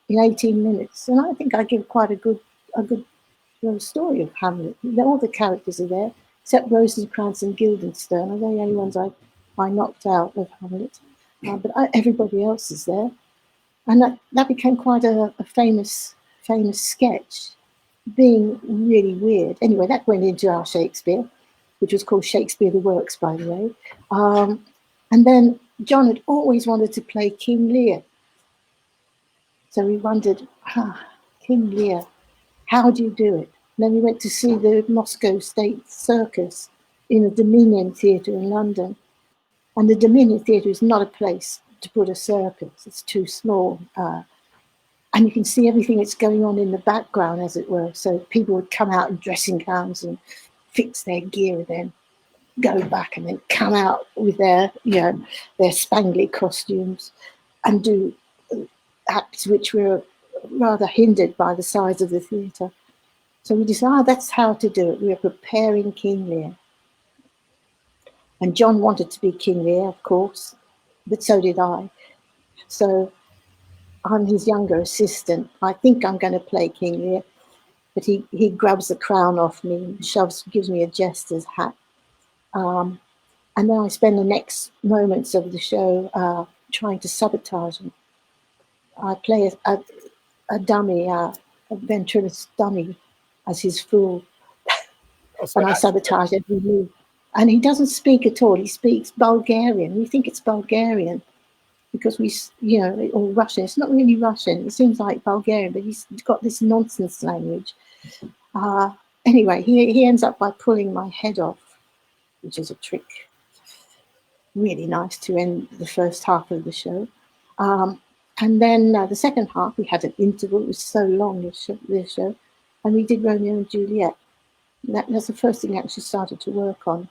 18 minutes. And I think I give quite a good story of Hamlet. All the characters are there, except Rosencrantz and Guildenstern are the only ones I knocked out of Hamlet. But everybody else is there. And that became quite a famous sketch, being really weird. Anyway, that went into our Shakespeare, which was called Shakespeare the Works, by the way. And then John had always wanted to play King Lear. So we wondered, King Lear, how do you do it? And then we went to see the Moscow State Circus in the Dominion Theatre in London. And the Dominion Theatre is not a place to put a circus. It's too small. And you can see everything that's going on in the background, as it were. So people would come out in dressing gowns and fix their gear, and then go back and then come out with their spangly costumes and do acts which were rather hindered by the size of the theatre. So we decided that's how to do it. We were preparing King Lear. And John wanted to be King Lear, of course, but so did I. So I'm his younger assistant. I think I'm going to play King Lear, but he grabs the crown off me and gives me a jester's hat. And then I spend the next moments of the show trying to sabotage him. I play a dummy, a ventriloquist dummy, as his fool, and I sabotage every move. And he doesn't speak at all. He speaks Bulgarian. We think it's Bulgarian because or Russian. It's not really Russian. It seems like Bulgarian, but he's got this nonsense language. Anyway, he ends up by pulling my head off, which is a trick. Really nice to end the first half of the show. And then the second half, we had an interval. It was so long, this show. And we did Romeo and Juliet. That's the first thing I actually started to work on.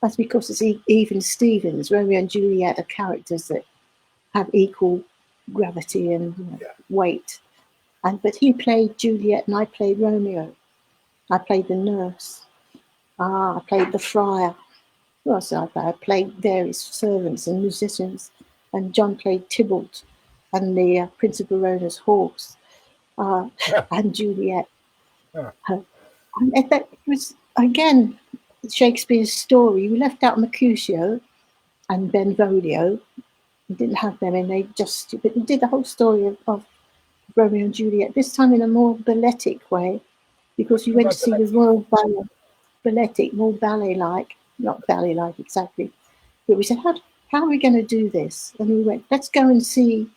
That's because it's even Stevens. Romeo and Juliet are characters that have equal gravity and weight. But he played Juliet and I played Romeo. I played the nurse. I played the friar. Who else did I play? I played various servants and musicians. And John played Tybalt and the Prince of Verona's horse. And Juliet. And that was, again, Shakespeare's story. We left out Mercutio and Benvolio. We didn't have them, and but we did the whole story of Romeo and Juliet, this time in a more balletic way, because we went to see the Royal Ballet, balletic, more ballet-like, not ballet-like exactly. But we said, how are we going to do this? And we went, let's go and see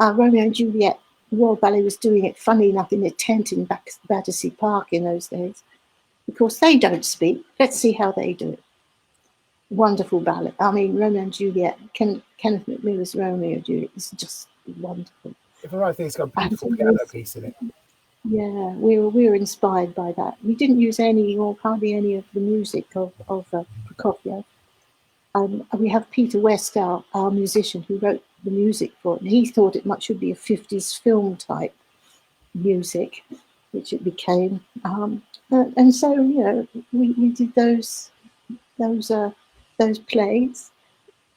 Romeo and Juliet. The Royal Ballet was doing it, funny enough, in a tent in Battersea Park in those days. Because they don't speak. Let's see how they do it. Wonderful ballet. I mean, Romeo and Juliet, Kenneth McMillan's Romeo and Juliet is just wonderful. If the right thing, it's got a beautiful piano piece in it. Yeah, we were inspired by that. We didn't use any or hardly any of the music of Prokofiev. We have Peter West, our musician, who wrote the music for it, and he thought it should be a 50s film type music, which it became. And so, we did those plays.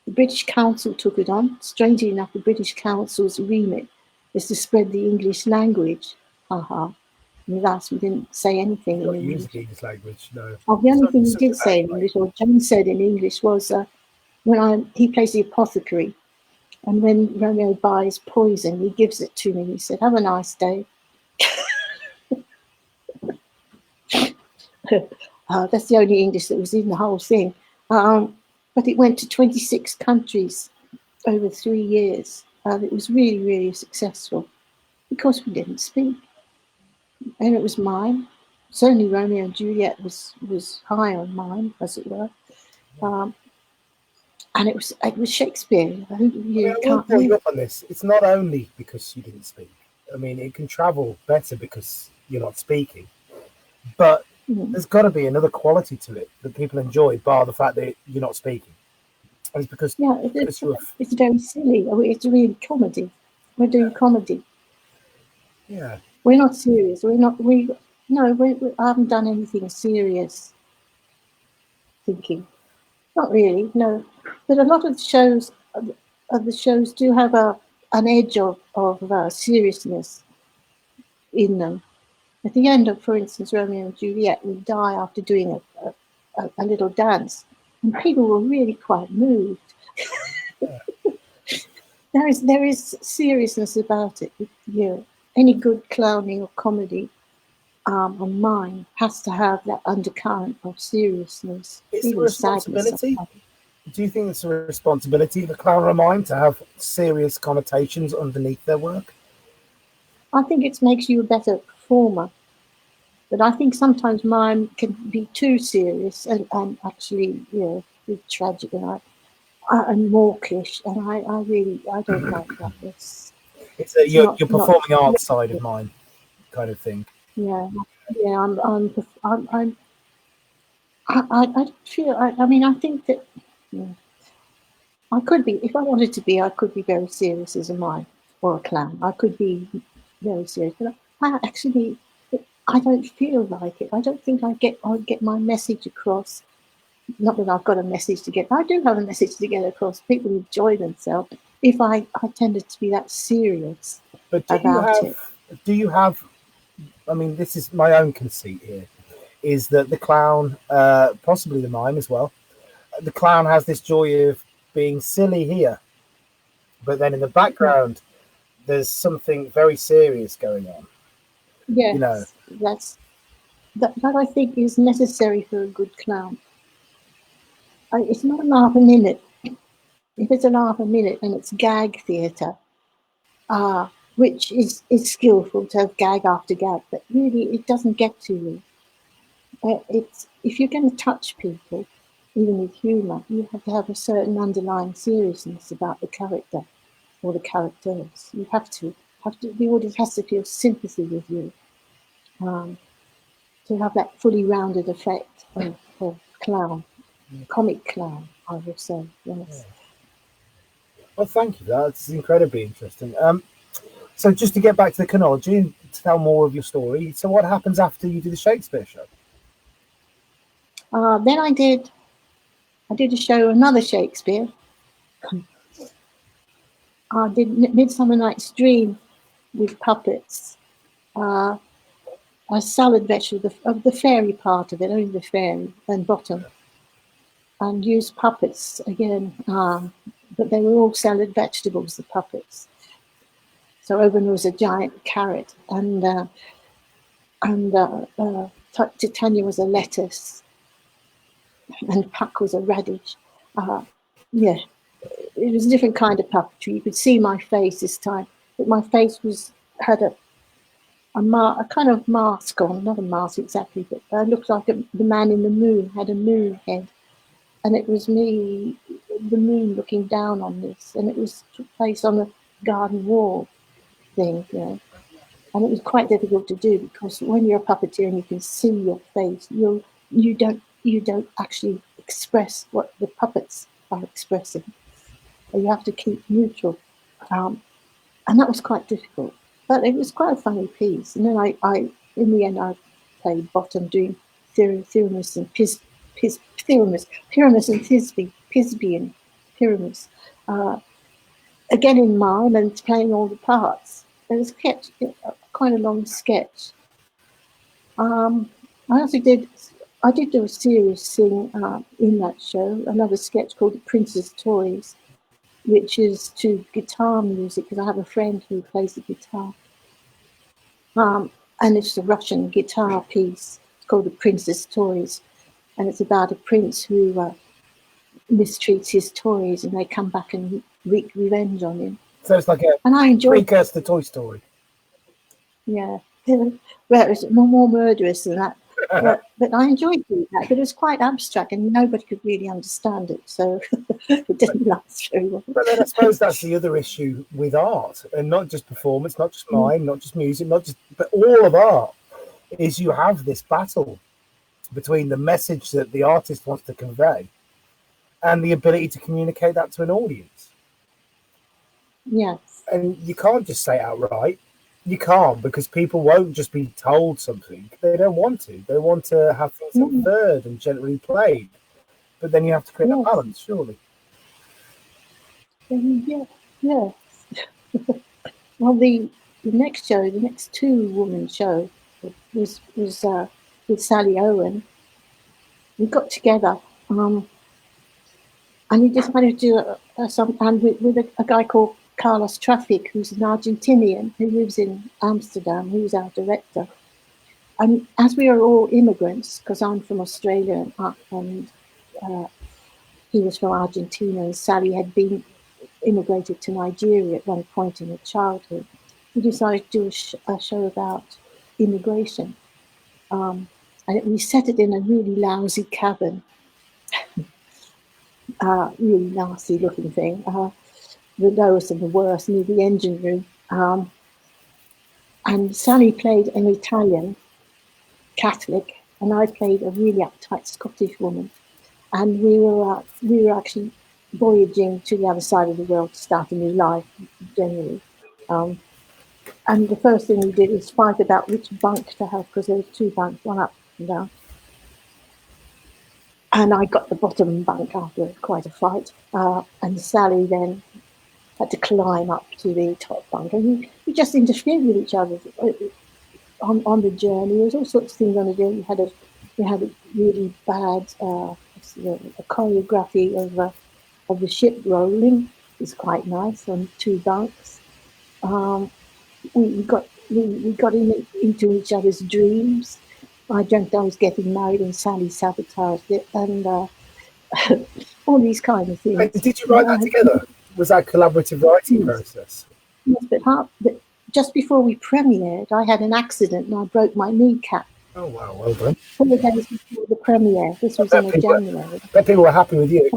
The British Council took it on. Strangely enough, the British Council's remit is to spread the English language. And with us, we didn't say anything in English. Use the English language, no. The only thing we did say in English, or John said in English, was he plays the apothecary, and when Romeo buys poison, he gives it to me. He said, "Have a nice day." That's the only English that was in the whole thing. But it went to 26 countries over 3 years. It was really, really successful because we didn't speak. And it was mime. certainly Romeo and Juliet was high on mine, as it were. And it was Shakespeare. I think you I can't will pull you live. up on this. It's not only because you didn't speak. I mean, it can travel better because you're not speaking. But there's got to be another quality to it that people enjoy, bar the fact that you're not speaking. And it's because it's very silly. It's really comedy. We're doing comedy. Yeah. We're not serious. We I haven't done anything serious. Thinking, not really. No, but a lot of the shows do have an edge of seriousness in them. At the end of, for instance, Romeo and Juliet, we die after doing a little dance, and people were really quite moved. Yeah. There is seriousness about it. Any good clowning or comedy on mine has to have that undercurrent of seriousness. It's a responsibility. Do you think it's a responsibility of the clown of mime to have serious connotations underneath their work? I think it makes you a better performer. But I think sometimes mime can be too serious and actually, be tragic and mawkish, and I don't like that. It's your performing arts side of mine, kind of thing. Yeah. I don't feel. I mean, I think that I could be, if I wanted to be, I could be very serious as a mime or a clown. I could be very serious, but I don't feel like it. I don't think I'll get my message across. Not that I've got a message to get. I do have a message to get across. People enjoy themselves. If I tended to be that serious about it. Do you have? I mean, this is my own conceit here. Is that the clown, possibly the mime as well? The clown has this joy of being silly here, but then in the background, there's something very serious going on. Yes, that I think is necessary for a good clown. It's not an half a minute. If it's an half a minute and it's gag theatre, which is skillful to have gag after gag, but really it doesn't get to you. If you're going to touch people, even with humour, you have to have a certain underlying seriousness about the character or the characters. You have to. The audience has to feel sympathy with you to have that fully rounded effect of clown, comic clown, I would say. Yes. Yeah. Well, thank you. That's incredibly interesting. So just to get back to the chronology and to tell more of your story. So what happens after you do the Shakespeare show? Then I did a show, another Shakespeare. I did Midsummer Night's Dream with puppets. A salad vegetable of the fairy part of it, only the fairy and bottom, and used puppets again, but they were all salad vegetables, the puppets. So Owen was a giant carrot, and Titania was a lettuce, and Puck was a radish. It was a different kind of puppetry. You could see my face this time, but my face had a kind of mask on, not a mask exactly, but looked like the man in the moon, had a moon head, and it was me, the moon, looking down on this, and it took place on a garden wall thing, and it was quite difficult to do because when you're a puppeteer and you can see your face, you don't actually express what the puppets are expressing. You have to keep neutral, and that was quite difficult. But it was quite a funny piece. And then I in the end, I played bottom, doing Pyramus and Thisbe and Pyramus. Again in mime and playing all the parts. It was quite a long sketch. I did do a serious thing in that show, another sketch called The Prince's Toys, which is to guitar music, because I have a friend who plays the guitar. And it's a Russian guitar piece. It's called The Prince's Toys. And it's about a prince who mistreats his toys and they come back and wreak revenge on him. So it's like a precursor to Toy Story. Yeah. Well, it was more murderous than that. But I enjoyed doing that. But it was quite abstract, and nobody could really understand it, so it didn't last very long. But then I suppose that's the other issue with art, and not just performance, not just mime, not just music, but all of art, is you have this battle between the message that the artist wants to convey and the ability to communicate that to an audience. Yes. And you can't just say it outright. You can't, because people won't just be told something. They don't want to. They want to have things inferred and gently played. But then you have to create a balance, surely. Yeah. Well, the next show, the next two-woman show, was with Sally Owen. We got together, and we decided to do some with a guy called Carlos Traffic, who's an Argentinian who lives in Amsterdam, who's our director. And as we are all immigrants, because I'm from Australia and he was from Argentina, and Sally had been immigrated to Nigeria at one point in her childhood, we decided to do a show about immigration. And we set it in a really lousy cabin, really nasty looking thing, the lowest and the worst, near the engine room. And Sally played an Italian Catholic, and I played a really uptight Scottish woman. And we were actually voyaging to the other side of the world to start a new life, generally. And the first thing we did is fight about which bunk to have, because there were two bunks, one up and down. And I got the bottom bunk after quite a fight. And Sally then had to climb up to the top bunk. And we just interfered with each other on the journey. There was all sorts of things on the journey. We had a really bad a choreography of the ship rolling. It was quite nice on two bunks. We got into each other's dreams. I dreamt I was getting married, and Sally sabotaged it, and all these kind of things. And did you write that together? Was that a collaborative writing process? Yes, but just before we premiered, I had an accident and I broke my kneecap. Oh wow, well done. 4 days before the premiere. This was in January. Bet people were happy with you.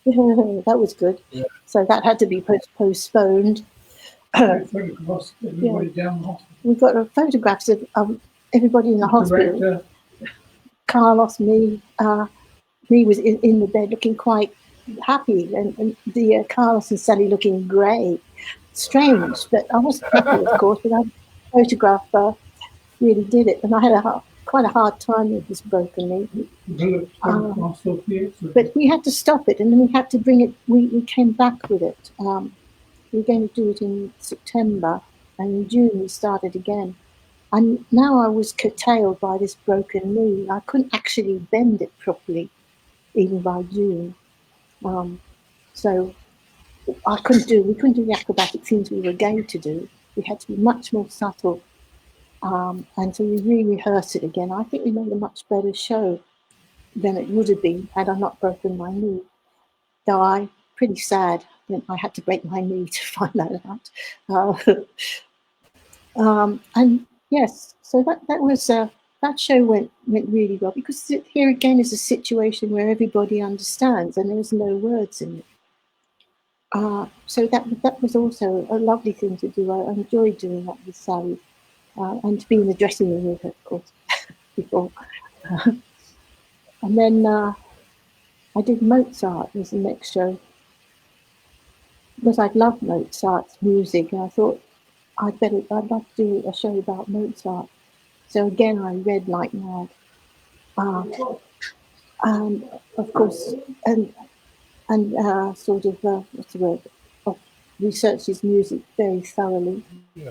That was good. Yeah. So that had to be postponed. We've got photographs of everybody in the hospital. Director. Carlos, me was in the bed looking quite happy, and the Carlos and Sally looking grey. Strange, but I wasn't happy, of course, but the photographer really did it, and I had quite a hard time with this broken knee. But we had to stop it, and then we had to bring it, we came back with it. We were going to do it in September, and in June we started again. And now I was curtailed by this broken knee. I couldn't actually bend it properly, even by June. So we couldn't do the acrobatic things we were going to do. We had to be much more subtle. And so we rehearsed it again. I think we made a much better show than it would have been had I not broken my knee. Though I'm pretty sad that I had to break my knee to find that out. And yes, so that show went really well, because here again is a situation where everybody understands and there's no words in it. So that was also a lovely thing to do. I enjoyed doing that with Sally, and to be in the dressing room with her, of course, before. And then I did Mozart as the next show, because I'd loved Mozart's music, and I thought I'd love to do a show about Mozart. So again, I read like mad, and of course, and sort of what's the word? Researched his music very thoroughly. Yeah.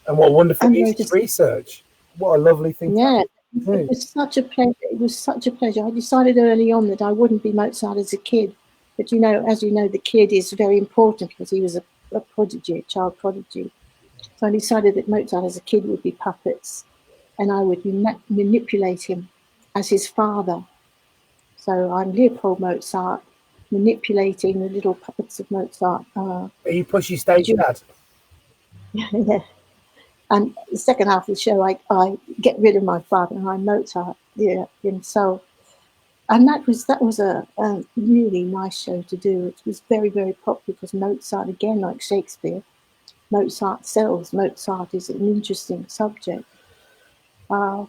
And what wonderful research! What a lovely thing. Yeah, it was such a pleasure. It was such a pleasure. I decided early on that I wouldn't be Mozart as a kid, but as you know, the kid is very important because he was a prodigy, a child prodigy. So I decided that Mozart as a kid would be puppets, and I would manipulate him as his father. So I'm Leopold Mozart, manipulating the little puppets of Mozart. Are you pushy stage dad? Yeah. And the second half of the show, I get rid of my father and I Mozart, and so, and that was a really nice show to do. It was very, very popular because Mozart, again, like Shakespeare, Mozart sells. Mozart is an interesting subject. Yeah,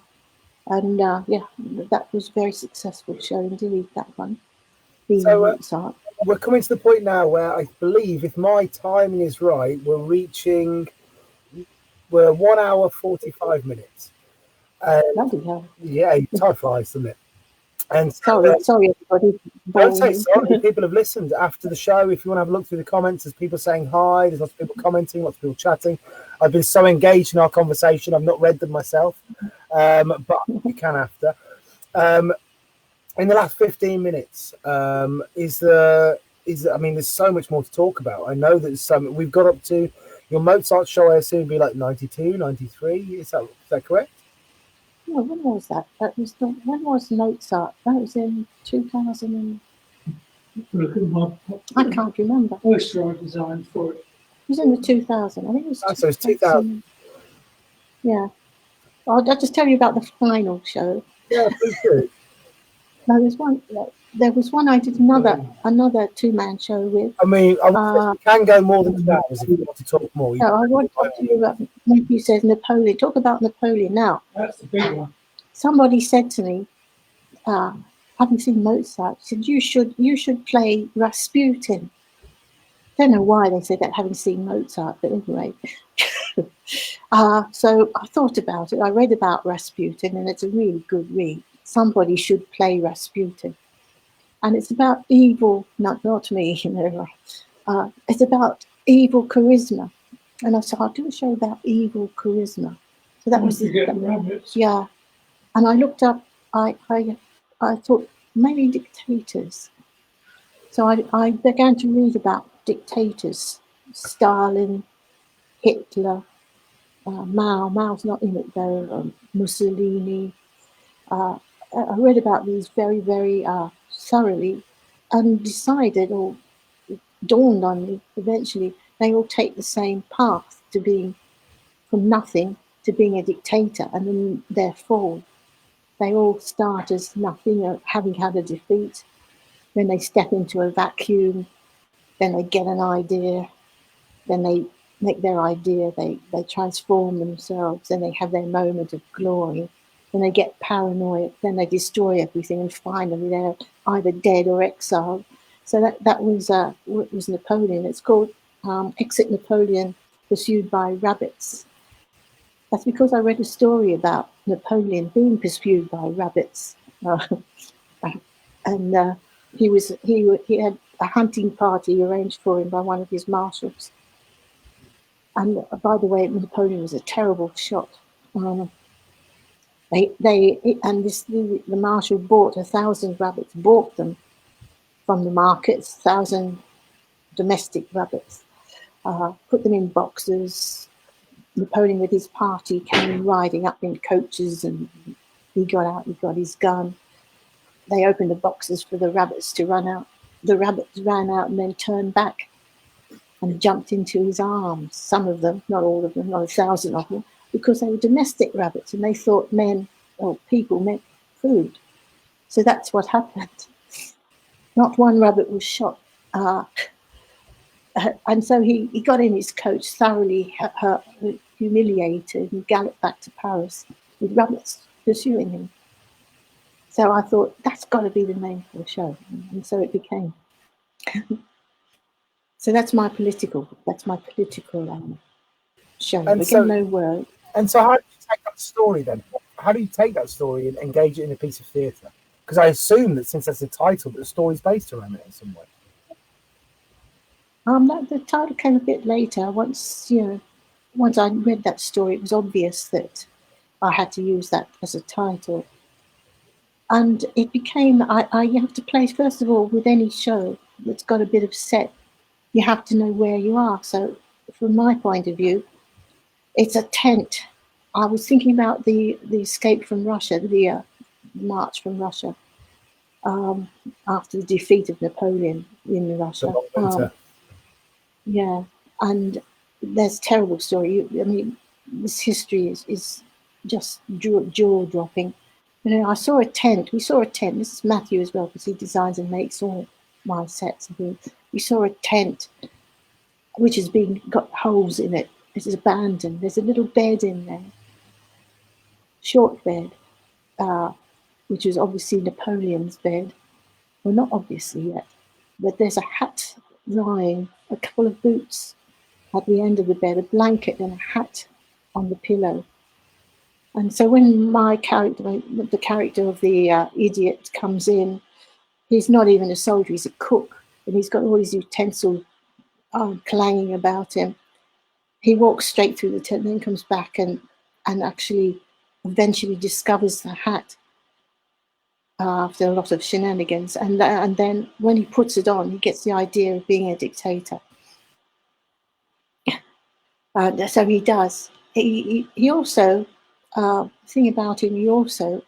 that was a very successful show indeed, that one, being So Mozart. we're coming to the point now where I believe, if my timing is right, we're 1 hour 45 minutes. Bloody hell. Yeah, time flies, doesn't it? And Sorry, everybody. Don't say sorry. People have listened after the show. If you want to have a look through the comments, there's people saying hi. There's lots of people commenting, lots of people chatting. I've been so engaged in our conversation. I've not read them myself, but you can after. In the last 15 minutes, I mean, there's so much more to talk about. I know that we've got up to your Mozart show. I assume be like 92, 93. Is that correct? No, when was that? When was Mozart? That was in 2000. Look at my I can't remember. poster I designed for it. It was in the 2000. I think it was. So it's 2000. Yeah. I'll just tell you about the final show. Yeah, please do. No, there was one I did another two-man show with. I mean, you can go more than 2 hours if you want to talk more. No, I want to talk to you about, you said Napoleon. Talk about Napoleon now. That's the big one. Somebody said to me, having seen Mozart, said you should play Rasputin. Don't know why they said that, having seen Mozart, but anyway. So I thought about it. I read about Rasputin, and it's a really good read. Somebody should play Rasputin, and it's about evil. Not me, you know. It's about evil charisma, and I said I'll do a show about evil charisma. So that was yeah. And I looked up. I thought maybe dictators. So I began to read about dictators: Stalin, Hitler, Mao. Mao's not in it though. Mussolini. I read about these very, very thoroughly, and decided, or dawned on me eventually, they all take the same path to being from nothing to being a dictator, and then their fall. They all start as nothing, having had a defeat. Then they step into a vacuum. Then they get an idea. Then they make their idea. They transform themselves. Then they have their moment of glory. Then they get paranoid. Then they destroy everything, and finally they're either dead or exiled. So that was Napoleon. It's called Exit Napoleon Pursued by Rabbits. That's because I read a story about Napoleon being pursued by rabbits, and he had a hunting party arranged for him by one of his marshals. And by the way, Napoleon was a terrible shot. The marshal bought 1,000 rabbits, bought them from the markets, 1,000 domestic rabbits, put them in boxes. Napoleon with his party came riding up in coaches, and he got out, he got his gun. They opened the boxes for the rabbits to run out. The rabbits ran out and then turned back and jumped into his arms. Some of them, not all of them, not 1,000 of them, because they were domestic rabbits and they thought men or people meant food. So that's what happened. Not one rabbit was shot. And so he got in his coach thoroughly humiliated and galloped back to Paris with rabbits pursuing him. So I thought, that's got to be the name for the show. And so it became. So that's my political show. And Again, so, no word. And so how do you take that story then? How do you take that story and engage it in a piece of theatre? Because I assume that since that's the title, that the story's based around it in some way. The title came a bit later. Once I read that story, it was obvious that I had to use that as a title. And it became, you have to play, first of all, with any show that's got a bit of set, you have to know where you are. So from my point of view, it's a tent. I was thinking about the escape from Russia, the march from Russia, after the defeat of Napoleon in Russia. The yeah, and there's a terrible story. I mean, this history is just jaw dropping. You know, I saw a tent. We saw a tent. This is Matthew as well, because he designs and makes all my sets. We saw a tent which has got holes in it. It is abandoned. There's a little bed in there, short bed, which was obviously Napoleon's bed. Well, not obviously yet, but there's a hat lying, a couple of boots at the end of the bed, a blanket and a hat on the pillow. And so when my character, the character of the idiot comes in, he's not even a soldier, he's a cook, and he's got all his utensils clanging about him. He walks straight through the tent, then comes back and actually eventually discovers the hat after a lot of shenanigans. And then when he puts it on, he gets the idea of being a dictator. So he does. He also, thing about him, he also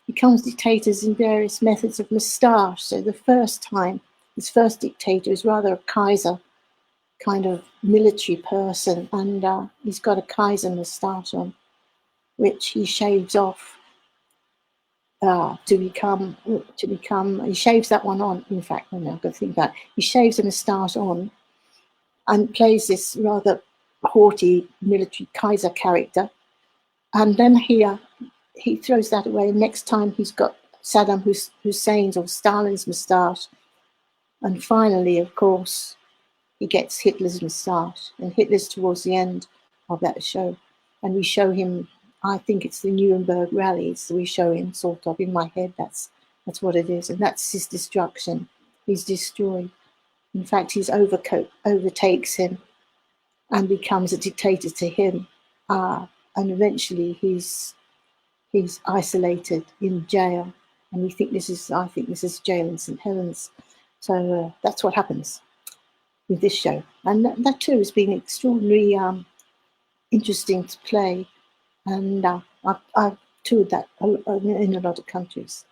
becomes dictators in various methods of moustache. So the first time, his first dictator is rather a Kaiser kind of military person, and he's got a Kaiser moustache on, which he shaves off to become. He shaves that one on. In fact, I'm not going to think about it. He shaves a moustache on, and plays this rather haughty military Kaiser character, and then he throws that away. And next time he's got Saddam Hussein's or Stalin's moustache, and finally, of course, he gets Hitler's moustache, and Hitler's towards the end of that show, and we show him. I think it's the Nuremberg rally. So we show him sort of in my head. That's what it is, and that's his destruction. He's destroyed. In fact, his overcoat overtakes him and becomes a dictator to him, and eventually he's isolated in jail. And I think this is jail in St. Helens. So that's what happens with this show, and that too has been extraordinarily interesting to play. And I've toured that in a lot of countries.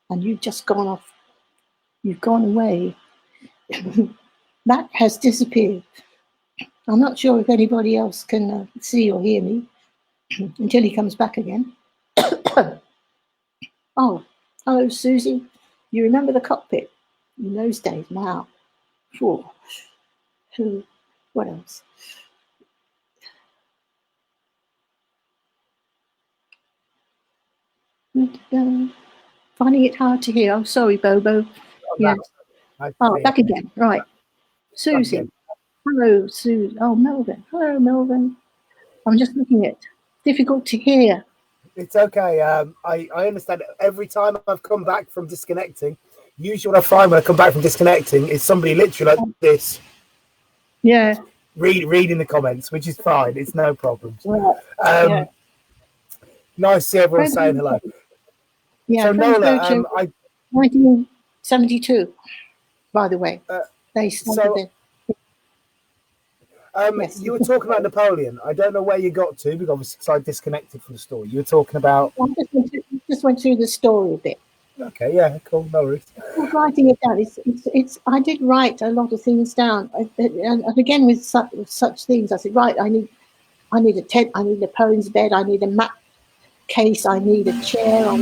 And you've just gone off. You've gone away. Matt has disappeared. I'm not sure if anybody else can see or hear me until he comes back again. Oh, hello, Susie. You remember the cockpit in those days? Wow. Whew. What else? Finding it hard to hear. Oh, sorry, Bobo. Yes. Oh, back again. Right. Susie. Hello, Sue. Oh, Melvin. Hello, Melvin. I'm just looking at difficult to hear. It's okay. I understand. Every time I've come back from disconnecting, usually what I find when I come back from disconnecting is somebody literally like this. Yeah. Reading the comments, which is fine. It's no problem. Right. Yeah. Nice to see everyone saying hello. Yeah. So Nola, 1972, by the way. They started it. Yes. You were talking about Napoleon. I don't know where you got to, because obviously I disconnected from the story. You were talking about. I just went through the story a bit. Okay, yeah, cool, no worries. Writing it down, it's. I did write a lot of things down, and again with such things, I said, right, I need a tent, I need Napoleon's bed, I need a map case, I need a chair, I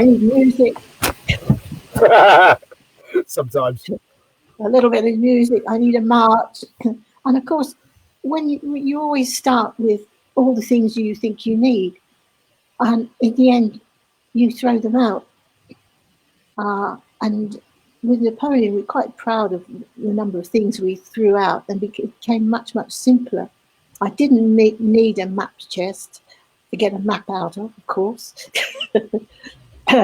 need music. Sometimes a little bit of music. I need a march, and of course, when you always start with all the things you think you need, and in the end, you throw them out. And with Napoleon, we're quite proud of the number of things we threw out, and it became much simpler. I didn't need a map chest to get a map out of course.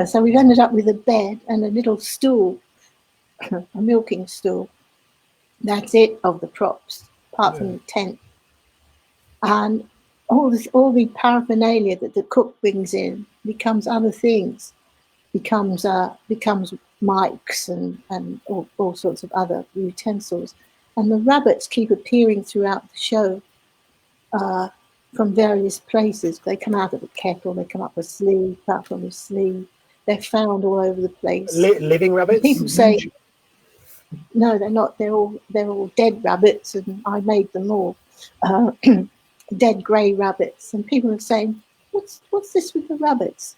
So we've ended up with a bed and a little stool, a milking stool. That's it of the props, apart from the tent. And all the paraphernalia that the cook brings in becomes other things, becomes mics and all sorts of other utensils. And the rabbits keep appearing throughout the show from various places. They come out of the kettle, they come up a sleeve, out from a sleeve. They're found all over the place. Living rabbits? People say, No, they're not. They're all dead rabbits, and I made them all dead grey rabbits. And people are saying, "What's this with the rabbits?"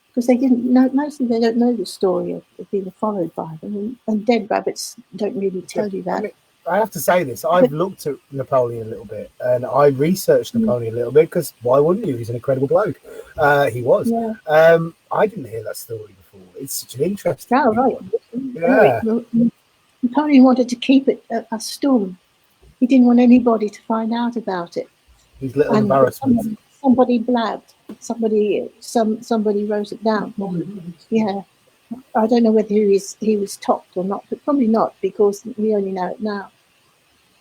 Because they didn't know. Mostly, they don't know the story of being followed by them, and dead rabbits don't really tell you that. I mean, I have to say this. I've looked at Napoleon a little bit, and I researched Napoleon a little bit because why wouldn't you? He's an incredible bloke. He was. Yeah. I didn't hear that story before. It's such an interesting. Oh, right. Yeah. Napoleon wanted to keep it a storm. He didn't want anybody to find out about it. His little embarrassment. Somebody blabbed. Somebody wrote it down. Yeah. I don't know whether he was topped or not, but probably not, because we only know it now.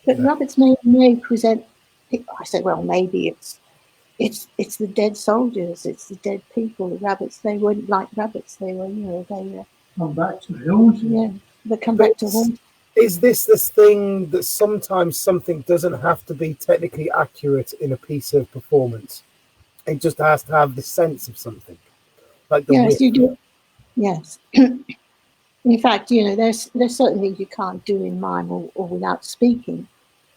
But rabbits may present. I said, well, maybe it's the dead soldiers, it's the dead people. The rabbits, they weren't like rabbits. They were, they come back to haunt. Yeah, they come back to haunt. Is this thing that sometimes something doesn't have to be technically accurate in a piece of performance? It just has to have the sense of something, like the yes, whip. you do. Yes. In fact, there's certain things you can't do in mime or without speaking,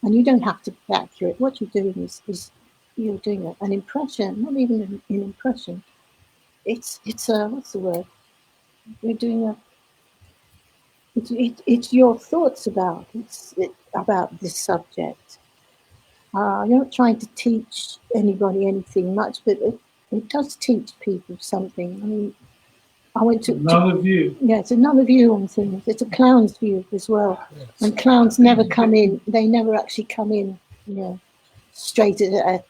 and you don't have to be accurate. What you're doing is you're doing an impression, not even an impression. It's what's the word? You're doing it's your thoughts about this subject. You're not trying to teach anybody anything much, but it does teach people something. I mean, I went to another view. Yeah, it's another view on things. It's a clown's view as well. Yes. And clowns never come in. They never actually come in, straight at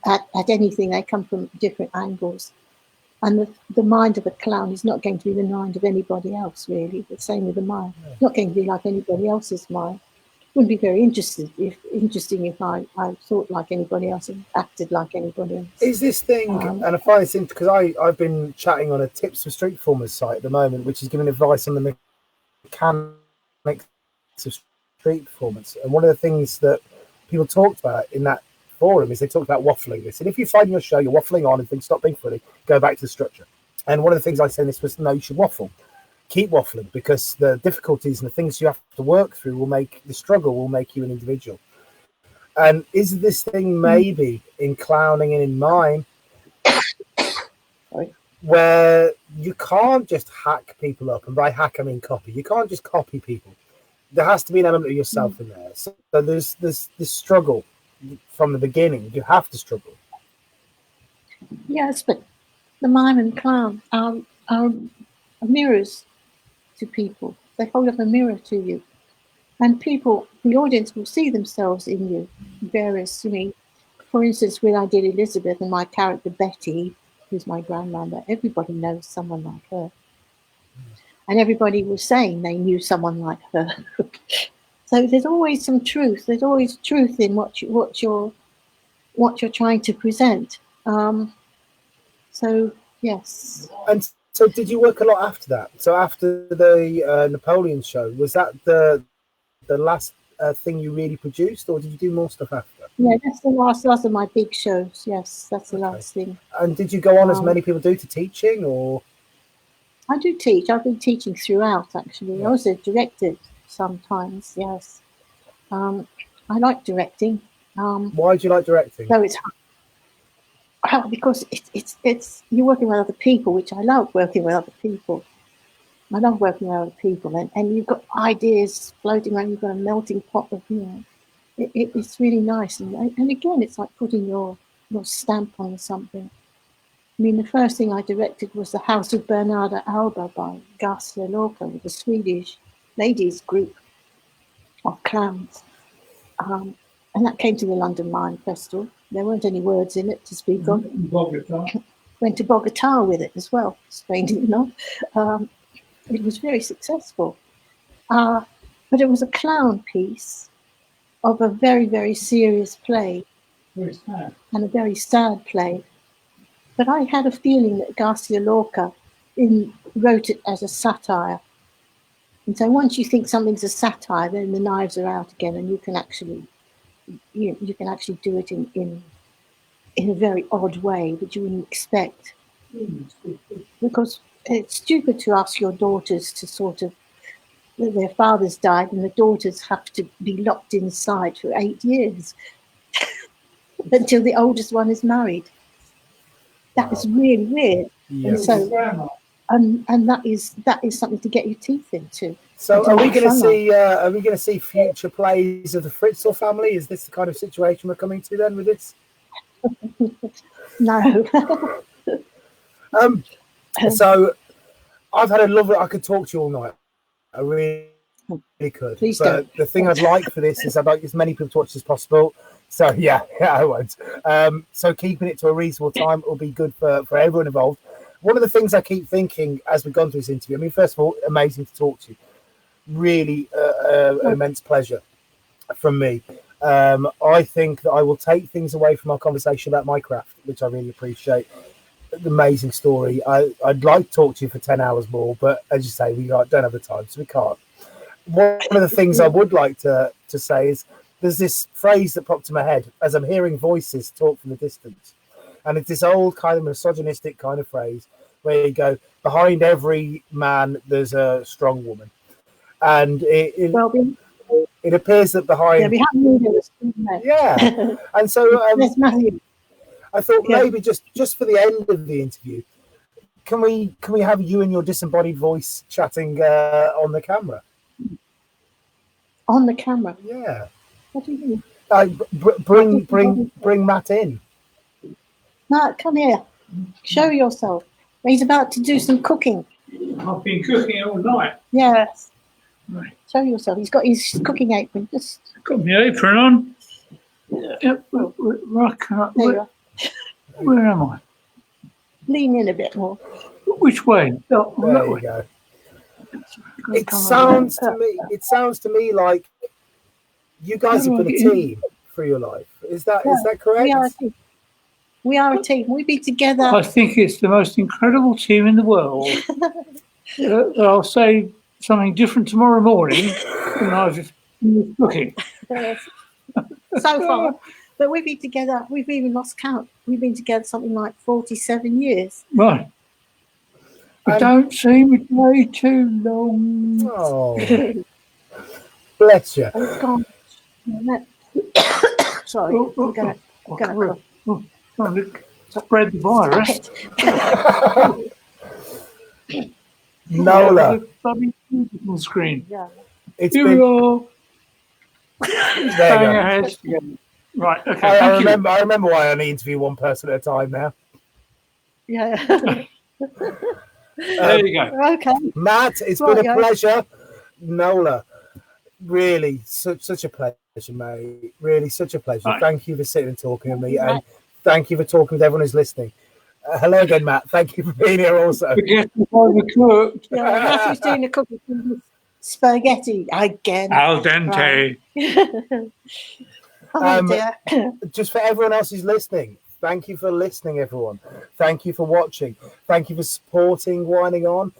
anything. They come from different angles. And the mind of a clown is not going to be the mind of anybody else, really. The same with the mind. It's not going to be like anybody else's mind. It wouldn't be very interesting if I thought like anybody else and acted like anybody else. Is this thing, and I find this interesting because I've been chatting on a Tips for Street Performers site at the moment, which is giving advice on the mechanics of street performance. And one of the things that people talked about in that forum is they talked about waffling. They said, if you find your show, you're waffling on and things stop being funny, go back to the structure. And one of the things I said in this was, no, you should waffle. Keep waffling, because the difficulties and the things you have to work through will make you an individual. And is this thing maybe in clowning and in mime where you can't just hack people up, and by hack I mean copy. You can't just copy people. There has to be an element of yourself in there. So there's this struggle from the beginning. You have to struggle. Yes, but the mime and clown are mirrors to people. They hold up a mirror to you, and people, the audience, will see themselves in you. Various, for instance, when I did Elizabeth and my character Betty, who's my grandmother, everybody knows someone like her, and everybody was saying they knew someone like her. So there's always some truth. There's always truth in what you're trying to present. So yes. And so, did you work a lot after that? So after the Napoleon show, was that the last thing you really produced, or did you do more stuff after? Yeah, that's the last of my big shows. Yes, that's the last thing. And did you go on, as many people do, to teaching, or? I do teach. I've been teaching throughout, actually. Yeah. I also directed sometimes. Yes, I like directing. Why do you like directing? So it's because it's you're working with other people, which I love working with other people. I love working with other people, and you've got ideas floating around. You've got a melting pot of it's really nice, and again, it's like putting your stamp on something. I mean, the first thing I directed was The House of Bernarda Alba by Garcia Lorca, with a Swedish ladies group of clowns, and that came to the London Mime Festival. There weren't any words in it to speak of. Went to Bogota with it as well, strangely enough. It was very successful. But it was a clown piece of a very, very serious play. Very sad. And a very sad play. But I had a feeling that Garcia Lorca wrote it as a satire. And so once you think something's a satire, then the knives are out again, and you can actually do it in a very odd way that you wouldn't expect. Because it's stupid to ask your daughters to sort of, their fathers died and the daughters have to be locked inside for 8 years until the oldest one is married. That is really weird. Yeah. And so, and that is something to get your teeth into. So are we going to see future plays of the Fritzl family? Is this the kind of situation we're coming to then with this? No. So I've had a lovely. I could talk to you all night. I really could. Please but don't. The thing I'd like for this is I'd like as many people to watch as possible. So yeah, I won't. So keeping it to a reasonable time will be good for everyone involved. One of the things I keep thinking as we've gone through this interview, I mean, first of all, amazing to talk to you. Really an immense pleasure from me. I think that I will take things away from our conversation about my craft, which I really appreciate. The amazing story. I'd like to talk to you for 10 hours more, but as you say, we don't have the time, so we can't. One of the things I would like to say is there's this phrase that popped in my head as I'm hearing voices talk from the distance. And it's this old kind of misogynistic kind of phrase where you go, behind every man, there's a strong woman. And it appears that behind... Yeah, we have leaders. Yeah. And so I thought maybe just for the end of the interview, can we have you and your disembodied voice chatting on the camera? On the camera? Yeah. What do you mean? Bring Matt in. Matt, come here. Show yourself. He's about to do some cooking. I've been cooking all night. Yes. Right. Show yourself. He's got his cooking apron. Just got my apron on. Yep. Where am I? Lean in a bit more. Which way? Oh, there that you way. go. It sounds to me like you guys have been a team for your life. Is that correct? We are a team. We are a team. We be together. I think it's the most incredible team in the world. I'll say something different tomorrow morning when I was cooking. So far. But we've been together, we've even lost count. We've been together something like 47 years. Right. Don't seem a day too long. Oh. Bless you. Sorry, I'm going to spread the virus. Nola. On screen. Yeah. Here we go. Bang our heads together. Right. Okay. I remember why I only interview one person at a time now. Yeah. There you go. Okay. Matt, it's been a pleasure. Nola, really, such a pleasure, mate. Really, such a pleasure. Right. Thank you for sitting and talking to me, and thank you for talking with everyone who's listening. Hello again, Matt. Thank you for being here also. Forget to overcooked. Yeah, Matthew's doing a cooking spaghetti again. Al dente. Right. Oh, dear. Just for everyone else who's listening, thank you for listening, everyone. Thank you for watching. Thank you for supporting Whining On.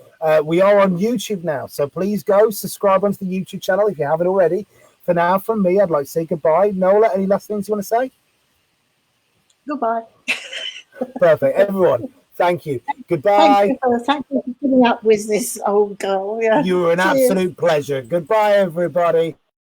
We are on YouTube now, so please go subscribe onto the YouTube channel if you haven't already. For now, from me, I'd like to say goodbye. Nola, any last things you want to say? Goodbye. Perfect. Everyone, thank you. Goodbye. Thank you for putting up with this old girl. Yeah. You were an absolute pleasure. Goodbye, everybody.